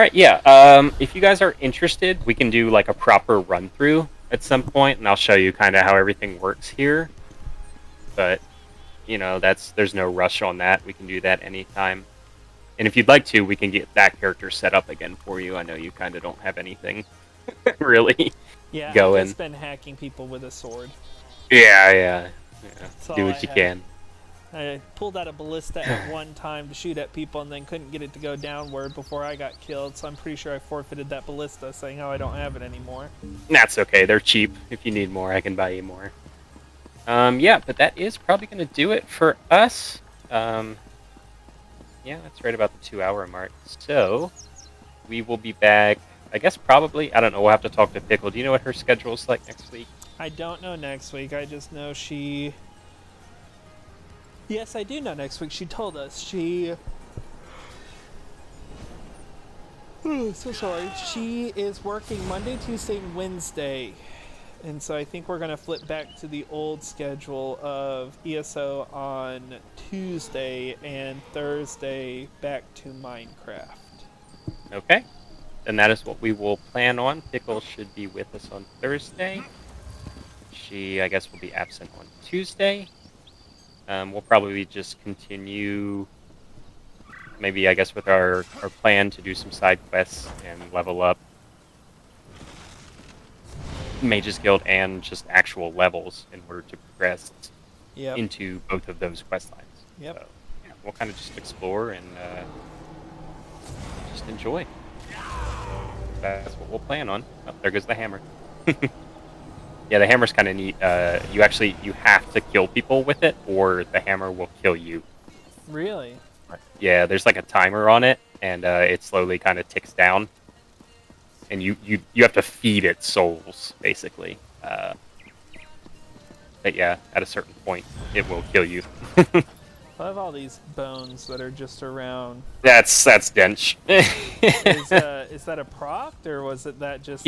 Alright, yeah. If you guys are interested, we can do like a proper run through at some point, and I'll show you kind of how everything works here. But, you know, there's no rush on that. We can do that anytime. And if you'd like to, we can get that character set up again for you. I know you kind of don't have anything really I've just been hacking people with a sword. Yeah. Do what I you had. can. I pulled out a ballista at one time to shoot at people and then couldn't get it to go downward before I got killed, so I'm pretty sure I forfeited that ballista, saying how I don't have it anymore. That's okay. They're cheap. If you need more, I can buy you more. Yeah, but that is probably going to do it for us. Yeah, that's right about the 2-hour mark. So, we will be back, I guess probably, I don't know, we'll have to talk to Pickle. Do you know what her schedule is like next week? I don't know next week, I just know she... Yes, I do know next week. She told us. She... Oh, so sorry. She is working Monday, Tuesday, and Wednesday. And so I think we're going to flip back to the old schedule of ESO on Tuesday and Thursday back to Minecraft. Okay. Then that is what we will plan on. Pickle should be with us on Thursday. She, I guess, will be absent on Tuesday. We'll probably just continue, maybe, I guess, with our plan to do some side quests and level up Mage's Guild and just actual levels in order to progress into both of those quest lines. Yep. So, yeah, we'll kind of just explore and just enjoy. That's what we'll plan on. Oh, there goes the hammer. Yeah, the hammer's kind of neat. You have to kill people with it, or the hammer will kill you. Really? Yeah, there's like a timer on it, and it slowly kind of ticks down. And you have to feed it souls, basically. But yeah, at a certain point, it will kill you. I have all these bones that are just around. That's Dench. Is that a proc, or was it that just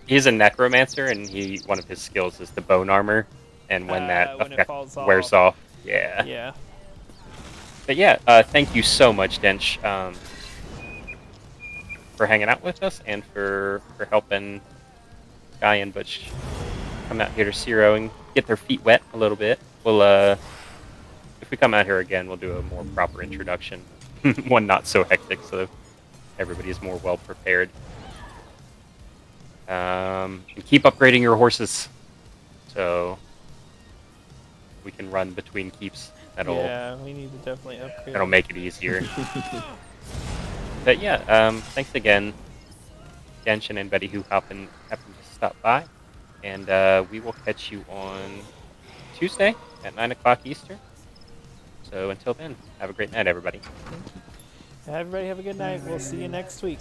He's a necromancer, and one of his skills is the bone armor, and when that effect wears off, yeah. But yeah, thank you so much, Dench, for hanging out with us and for helping Guy and Butch come out here to Zero and get their feet wet a little bit. We'll if we come out here again, we'll do a more proper introduction, one not so hectic, so everybody is more well prepared. And keep upgrading your horses, so we can run between keeps. Yeah, we need to definitely upgrade. That'll make it easier. But yeah, thanks again, Genshin and Betty, who happened to stop by, and we will catch you on Tuesday at 9 o'clock Eastern. So until then, have a great night, everybody. Everybody have a good night. We'll see you next week.